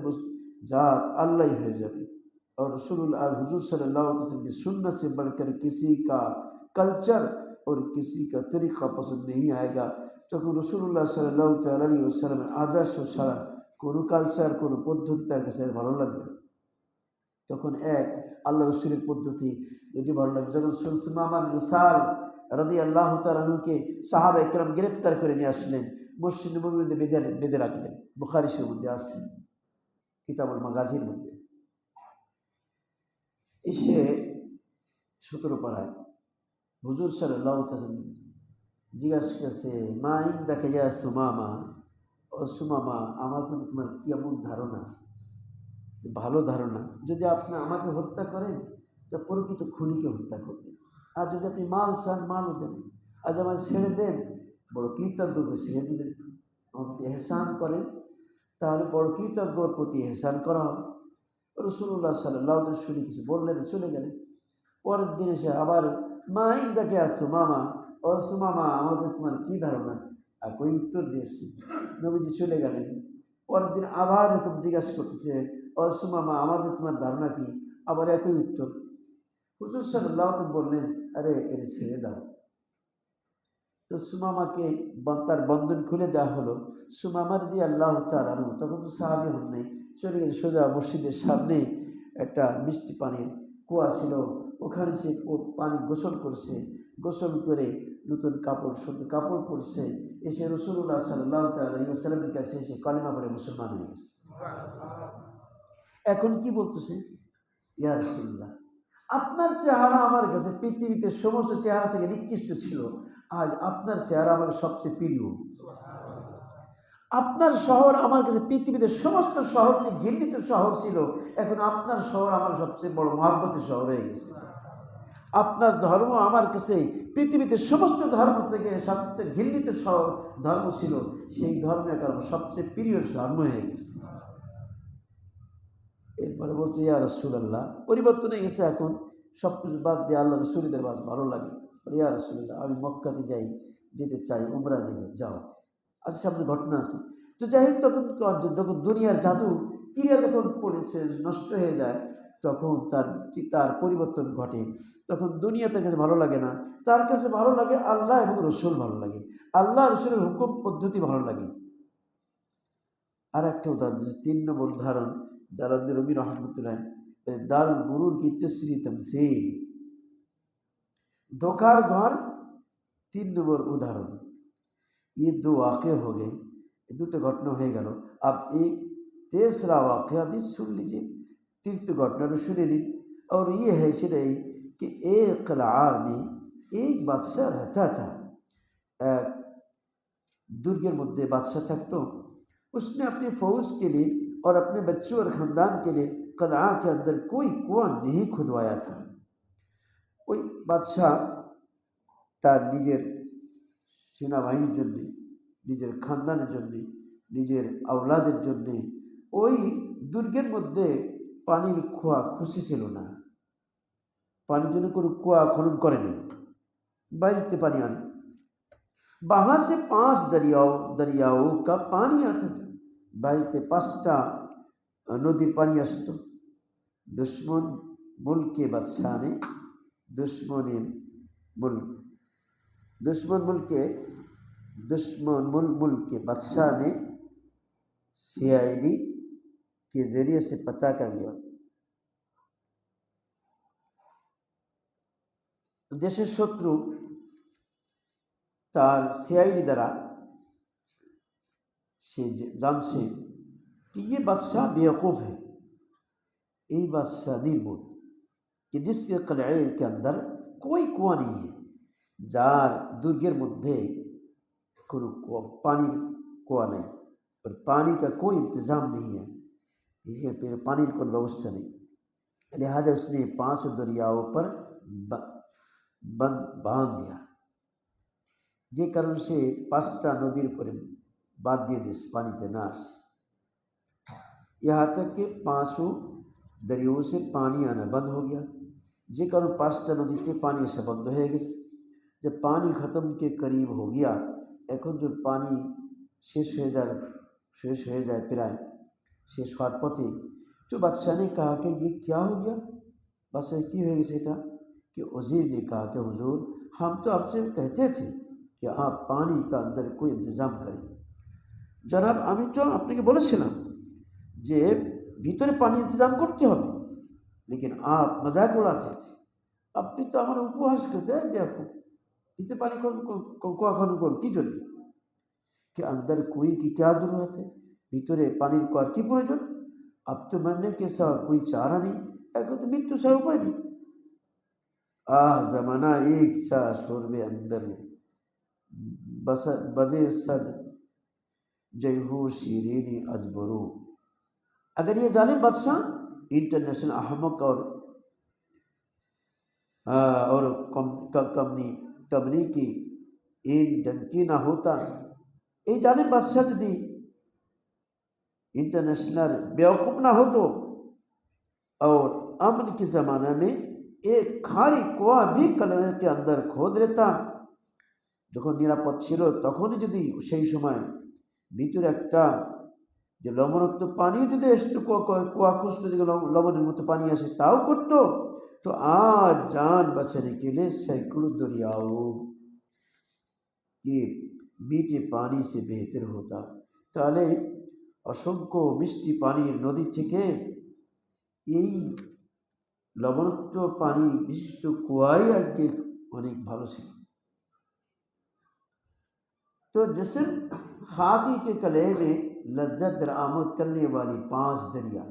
জাত আল্লাহই হয়ে যাবে। और रसूलुल्लाह और हुजूर सल्लल्लाहु अलैहि वसल्लम की सुन्नत से बढ़कर किसी का कल्चर और किसी का तरीक़ा पसंद नहीं आएगा। তখন রসুল্লাহ সাল্লাল্লাহু আলাইহি ওয়াসাল্লামের আদর্শ ছাড়া কোনো কালচার, কোনো পদ্ধতি তার কাছে আর ভালো লাগবে না। তখন এক আল্লাহ রসুলের পদ্ধতি এটি ভালো লাগবে। যখন সুলসুমামান রুসাল রাদিয়াল্লাহু তাআলা আনহুকে সাহাবা একরাম গ্রেপ্তার করে নিয়ে আসলেন, মসজিদ নববীর মধ্যে বেঁধে রাখলেন। বুখারী শরীফের মধ্যে আছে, কিতাবুল মাগাজির মধ্যে। এসে 17 পাড়ায় হুজুর সাল্লাল্লাহু আলাইহি ওয়াসাল্লাম জিজ্ঞাসা করছে, মা ইনদাকা ইয়া সুমামা, ও সুমামা, আমার প্রতি তোমার কেমন ধারণা? ভালো ধারণা। যদি আপনি আমাকে হত্যা করেন তো প্রকৃত খুনিকে হত্যা করবেন, আর যদি আপনি মাল চান মালও দেবেন, আর যদি আমার ছেড়ে দেন বড় কৃতজ্ঞকে ছেড়ে দিবেন, আমার প্রতি এহসান করেন তাহলে বড় কৃতজ্ঞর প্রতি এহসান করা হবে। রাসূলুল্লাহ সাল্লাল্লাহু আলাইহি ওয়াসাল্লাম শুনে কিছু বললেন, চলে গেলেন। পরের দিন এসে আবার মা ইনদাকা ইয়া সুমামা, ও সুমামা, আমার প্রতি তোমার কী ধারণা? আর কই উত্তর দিয়েছে। নবীজি চলে গেলেন। পরের দিন আবার এরকম জিজ্ঞাসা করতেছে, ও সুমামা, আমার প্রতি তোমার ধারণা কি? আবার একই উত্তর। হুজুর সাল্লাল্লাহু আলাইহি ওয়াসাল্লাম বললেন, আরে এর ছেড়ে দাও। তো সুমামাকে তার বন্ধন খুলে দেওয়া হলো। সুমামা রাদিয়াল্লাহু তাআলা আনহু তখন তো সাহাবী হন নাই, চলে গেছে সোজা মসজিদের সামনে একটা মিষ্টি পানির কুয়া ছিল, ওখানে সে পানি গোসল করছে। গোসল করে নতুন কাপড়, সুন্দর কাপড় পরছে। এসে রাসূলুল্লাহ সাল্লাল্লাহু আলাইহি ওয়াসাল্লামের কাছে এসে কালিমা পড়ে মুসলমান হয়ে গেছে। এখন কি বলতেছে, ইয়া রাসূলুল্লাহ, আপনার চেহারা আমার কাছে পৃথিবীতে সমস্ত চেহারা থেকে নিকৃষ্ট ছিল, আজ আপনার চেহারা আমার সবচেয়ে প্রিয়। আপনার শহর আমার কাছে পৃথিবীতে সমস্ত শহর থেকে ঘৃণিত শহর ছিল, এখন আপনার শহর আমার সবচেয়ে বড় মহব্বতের শহর হয়ে গেছে। আপনার ধর্ম আমার কাছে পৃথিবীতে সমস্ত ধর্ম থেকে সবচেয়ে ঘৃণিত ধর্ম ছিল, সেই ধর্মের কারণে সবচেয়ে প্রিয় ধর্ম হয়ে গেছে। এরপরে বলতে, ইয়া রাসূলুল্লাহ, পরিবর্তন হয়ে গেছে, এখন সব কিছু বাদ দিয়ে আল্লাহ রসুলদের বাস ভালো লাগে। ইয়া রাসূলুল্লাহ, আমি মক্কাতে যেতে চাই, উমরা দেব, যাও। আচ্ছা, সামনে ঘটনা আছে। তো যাই হোক, যখন দুনিয়ার জাদু ক্রিয়া যখন পড়েছে নষ্ট হয়ে যায়, তখন তার পরিবর্তন ঘটে। তখন দুনিয়া তার কাছে ভালো লাগে না, তার কাছে ভালো লাগে আল্লাহ এবং রসুল ভালো লাগে, আল্লাহ রসুলের হুকুম পদ্ধতি ভালো লাগে। আর একটা উদাহরণ, 3 নম্বর উদাহরণ, জালালউদ্দিন রুমি রহমতুল্লাহ, দারুল গুরুর কি তসরি তমসিল, धोखार घर। 3 नंबर उदाहरण। ये 2 वाक़े हो गए, ये 2टा घटना हो गल। अब एक तीसरा वाक़या भी सुन लीजिए, तृतीय घटना सुने लीजिए। और ये है शरई कि एक क़िला में एक बादशाह रहता था। दुर्गेर मध्य बादशाह थकतो, उसने अपनी फ़ौज के लिए और अपने बच्चों और ख़ानदान के लिए क़िला के अंदर कोई कुआं नहीं खुदवाया था। ওই বাদশাহ তার নিজের সেনাবাহিনীর জন্যে, নিজের খানদানের জন্যে, নিজের আওলাদের জন্যে ওই দুর্গের মধ্যে পানির কুয়া খুঁজেছিল না, পানির জন্য কোনো কুয়া খনন করেনি, বাইরেতে পানি আনে। वहाँ से 5 दरियाओं का पानी आता था, বাইরেতে 5টা নদীর পানি আসতো। दुश्मन मुल्क के बादशाह ने दुश्मन मुल्क के बादशाह ने CID के जरिए से पता कर लिया। देशेर शत्रु तार CID द्वारा से जानছে कि ये बादशाह बेवकूफ़ है, ये बादशाह निर्बुद्ध, कि जिसके किले के अंदर कोई कुआं नहीं है, जार दुर्गेर मध्य কোনো পানির কুয়া নেই और पानी का कोई इंतज़ाम नहीं है, इसे फिर पानी की कोई व्यवस्था नहीं। लिहाजा उसने 5 दरियाओं पर बांध दिया, যে কারণে সে 5টা নদীর উপরে বাঁধ দিয়ে দিয়েছে, পানিতে না আসে। यहाँ तक कि 5 दरियाओं से पानी आना बंद हो गया, যে কারণে 5টা নদীতে পানি আসা বন্ধ হয়ে গেছে। जब पानी ख़त्म के करीब हो गया, এখন जो पानी शेष हो जाए प्राय शेष হওয়ার পথে, तो बादशाह ने कहा कि ये क्या हो गया, बस की हो गया कि वज़ीर ने कहा कि हुजूर, हम तो आपसे कहते थे कि आप पानी का अंदर कोई इंतज़ाम करें। जनाब, আমি তো আপনাকে বলেছিলাম যে ভিতরে পানি इंतजाम করতে হবে, लेकिन आप मजाक उड़ाते थे। আপনি তো আমার উপহাস করতে हैं बेवकूफ, ভিতরে পানি কখন কি জন্য? कि अंदर कुएं की क्या जरूरत है, ভিতরে পানির কুয়ার কি প্রয়োজন? अब तो मरने के सिवा कोई चारा नहीं, এখন তো মৃত্যু ছাড়া উপায় নেই। आह जमाना एक चा शोरबे अंदर बस बजे सद जय हो शीरीनी अजबरू। अगर ये जालिम बादशाह इंटरनेशनल अहमक और कंपनी की इन डंकी ना होता, ये जालिम बादशाह यदि इंटरनेशनल बेवकूफ़ ना हो तो, और अमन के ज़माना में एक खाली कुआ भी कलमे के अंदर खोद लेता, যখন নিরাপদ ছিল তখনই যদি সেই সময় ভিতরে একটা যে লবণাক্ত পানি যদি একটু কুয়া খুঁজত, যে লবণের মতো পানি আসে তাও করত, তো आज जान बचाने के लिए सैकड़ों दरियाओं के मीठे पानी से बेहतर होता। তাহলে অসংখ্য মিষ্টি পানির নদী থেকে এই লবণাক্ত পানি বিশিষ্ট কুয়াই আজকে অনেক ভালো ছিল। तो जिस्म खाकी के कले में लज्जत दरामद करने वाली 5 दरिया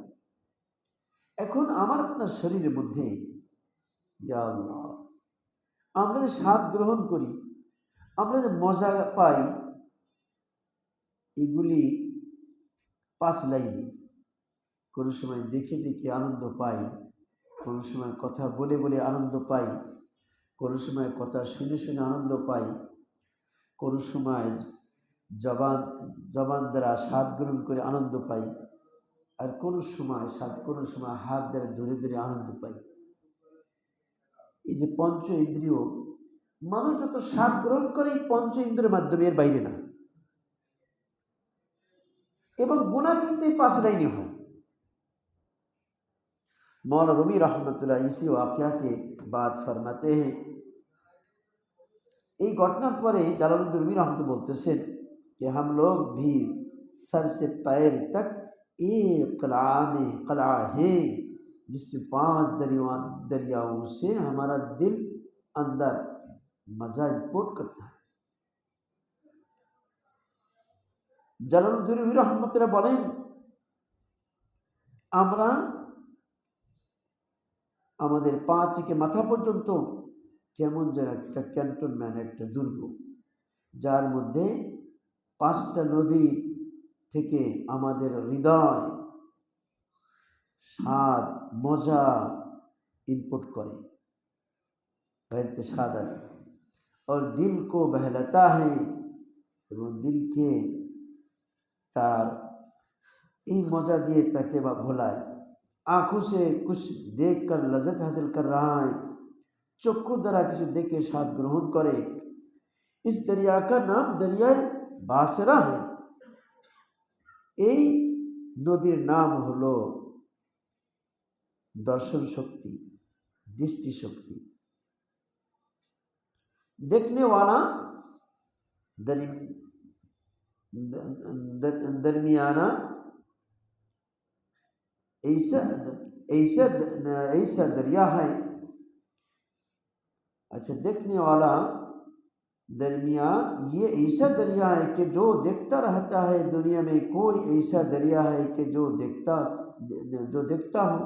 এখন আমার আপনার শরীরের মধ্যে, ইয়া আল্লাহ, আমরা যে স্বাদ গ্রহণ করি, আমরা যে মজা পাই, এগুলি 5 লাইনে। কোনো সময় দেখে দেখে আনন্দ পাই, কোনো সময় কথা বলে বলে আনন্দ পাই, কোনো সময় কথা শুনে শুনে আনন্দ পাই, কোনো সময় জবান দ্বারা স্বাদ গ্রহণ করে আনন্দ পাই, আর কোনো সময় হাত দ্বারা ধরে ধরে আনন্দ পাই। এই যে পঞ্চ ইন্দ্রিয়, মানুষ যত স্বাদ গ্রহণ করে এই পঞ্চ ইন্দ্রিয়ের মাধ্যমে, এর বাইরে না। এবং গুনাহ কিন্তু এই 5 লাইনে হয়। मौलाना रूमी रहमतुल्लाह इसी वाक़या के बाद फरमाते हैं, এই ঘটনার পরে জালালউদ্দিন রুমি রহমতুল্লাহ বলতেছেন कि हम लोग भी सर से पैर तक एक कला है जिसमें 5 दरियाओं से हमारा दिल अंदर मजा इम्पोर्ट करता है। জালালউদ্দিন রুমি রহমতুল্লাহ বলেন, আমরা আমাদের পা থেকে মাথা পর্যন্ত কেমন যেন একটা ক্যান্টনম্যান, একটা দুর্গ, যার মধ্যে 5টা নদী থেকে আমাদের হৃদয় স্বাদ মজা ইনপুট করে, বাইরে স্বাদ আনে, और दिल को बहलाता है, এবং দিলকে তার এই মজা দিয়ে তাকে বা ভোলায়। आँखों से कुछ देख कर लज्जत हासिल कर रहा है, चक्षु द्वारा কিছু দেখে স্বাদ গ্রহণ করে। इस दरिया का नाम दरियाए बासरा है। এই নদীর নাম হলো দর্শন শক্তি, দৃষ্টি শক্তি। देखने वाला दरमियाना ऐसा दरिया है। अच्छा, देखने वाला दरमिया ये ऐसा दरिया है कि जो देखता रहता है। दुनिया में कोई ऐसा दरिया है कि जो देखता हो।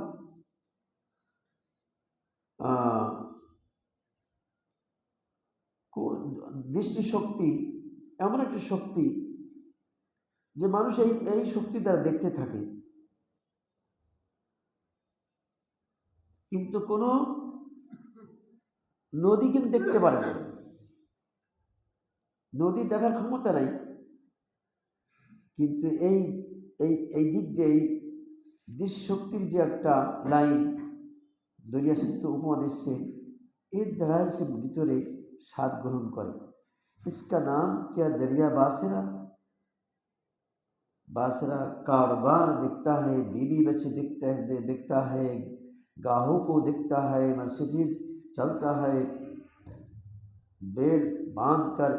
দৃষ্টি শক্তি এমন একটা শক্তি যে মানুষ এই শক্তি দ্বারা দেখতে থাকে, কিন্তু কোনো নদী কিন্তু দেখতে পারে না, নদী দেখার ক্ষমতা নাই। কিন্তু এই দিক দিয়ে এই দৃষ্টি শক্তির যে একটা লাইন দরিয়া সেতু উপমা দিচ্ছে, এর দ্বারা সে ভিতরে স্বাদ গ্রহণ করে। इसका नाम क्या दरिया बासरा कारोबार दिखता है, बीवी बच्चे दिखता है, गाहों को दिखता है, मर्सिडीज चलता है, बेल्ट बांध कर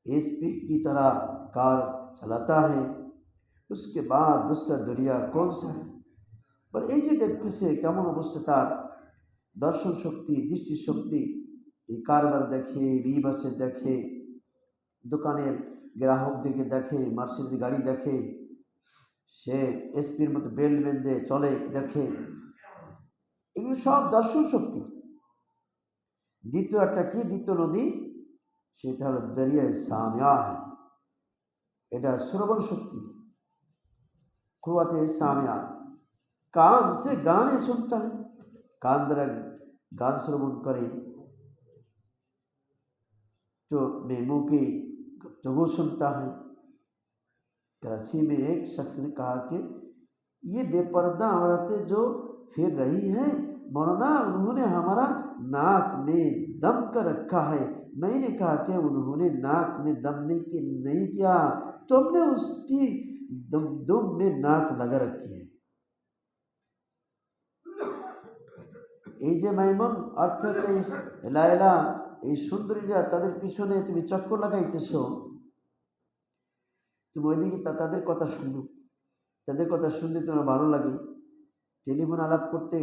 एसपी की तरह कार चलाता है, उसके बाद दूसरा दरिया कौन सा है। पर এই যে দেখতেছে কেমন অবস্থা তার, দর্শন শক্তি, দৃষ্টি শক্তি, এই কারবার দেখে, রিবাসে দেখে, দোকানের গ্রাহকদেরকে দেখে, মার্সিডিজ গাড়ি দেখে, সে এসপির মতো বেল্ট বেঁধে চলে দেখে, এগুলো সব দর্শন শক্তি। দ্বিতীয় একটা কি, দ্বিতীয় নদী, সেটা হলো দরিয়ায়ে সামিয়া, এটা শ্রবণ শক্তি, কুওয়াতে সামিয়া। कान से गाने सुनता है, कान द्वारा गान श्रवण करे, तो मेमों की गुफ्तगू सुनता है। कराची में एक शख्स ने कहा कि ये बेपर्दा औरतें जो फिर रही हैं मौलाना, उन्होंने हमारा नाक में दम कर रखा है। मैंने कहा कि उन्होंने नाक में दम नहीं किया, तुमने उसकी दुम में नाक लगा रखी है। এই যে মাইমুন অর্থাৎ এই লায়লা, এই সুন্দরীরা, তাদের পিছনে তুমি চক্কর লাগাইতেছ, তুমি ওইদিকে তাদের কথা শুনো, তাদের কথা শুনতে তোমার ভালো লাগে, টেলিফোন আলাপ করতে,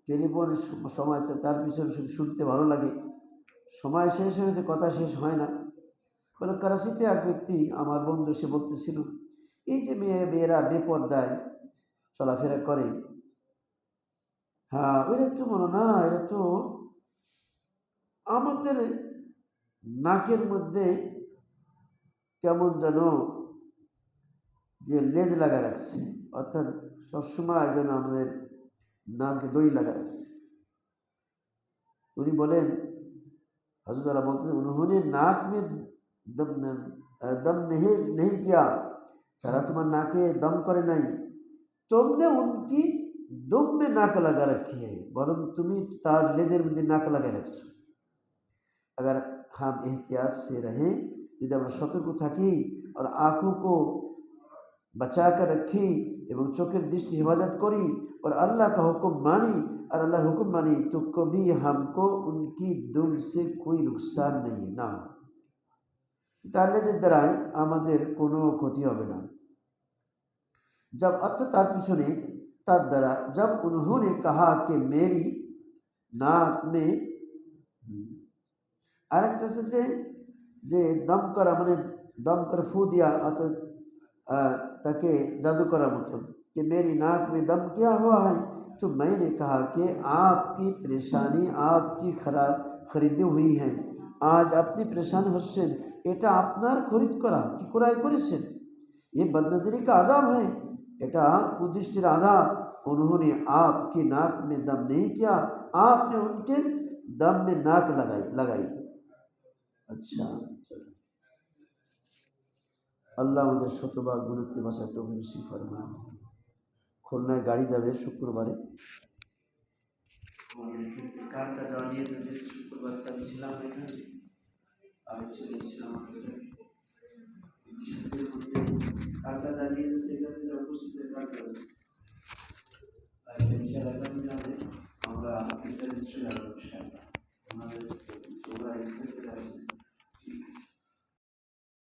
টেলিফোনের সময় তার পিছনে শুধু শুনতে ভালো লাগে, সময় শেষ হয়েছে, কথা শেষ হয় না। বলে করাচিতে এক ব্যক্তি আমার বন্ধু, সে বলতেছিল এই যে মেয়েরা বেপর্দায় চলাফেরা করে, হ্যাঁ এরা তো মনে না, এরা তো আমাদের নাকের মধ্যে কেমন যেন যে লেজ লাগা রাখছে, অর্থাৎ সবসময় যেন আমাদের নাকে দড়ি লাগা রাখছে। উনি বলেন, হযরত আলা বলতেন, উन्होंने नाक में दम नहीं किया, তারা তোমার নাকে দম করে নাই, तुमने उनकी दुम में नाक लगा रखी है, বরং তুমি তার লেজের মধ্যে নাক লাগাই রাখছো। अगर हम एहतियात से रहें, यदि আমরা সতর্ক থাকি और आँखों को बचा कर रखी एवं चोखेर दृष्टि हिफाजत करी और अल्लाह का हुक्म मानी और अल्लाह हुक्म मानी, तो कभी हमको उनकी दुम से कोई नुकसान नहीं ना, তার লেজের দ্বারাই আমাদের কোনো ক্ষতি হবে না। जब अत तार पिछने तार द्वारा जब उन्होंने कहा कि मेरी नाक में আরেকটা আছে যে দম করা, মানে দম করে ফু দিয়া, অর্থাৎ তাকে জাদু করা মতো, कि मेरी नाक में दम किया हुआ है, तो मैंने कहा कि आपकी परेशानी आपकी खरीदी हुई है, आज अपनी परेशानी हस्सेन, এটা আপনার খরিদ করা, কি ক্রয় করেছেন, ये बदनजरी का आज़ाब है, এটা কুদৃষ্টির আযাব। उन्होंने आपकी नाक में दम नहीं किया, आपने उनके दम में नाक लगाई। अच्छा चलो, আল্লাহ আমাদের শতভাগ গুণতে বাঁচা তৌফিক নসিব ফরমান। খুলনায় গাড়ি যাবে শুক্রবারে, আমাদের কারটা যাওয়া নিয়ে শুক্রবার আমি ছিলাম এখানে, আমি ছিলাম কারটা জানিয়ে সেখানে উপস্থিত কারটা আছে, আর ইনশাআল্লাহ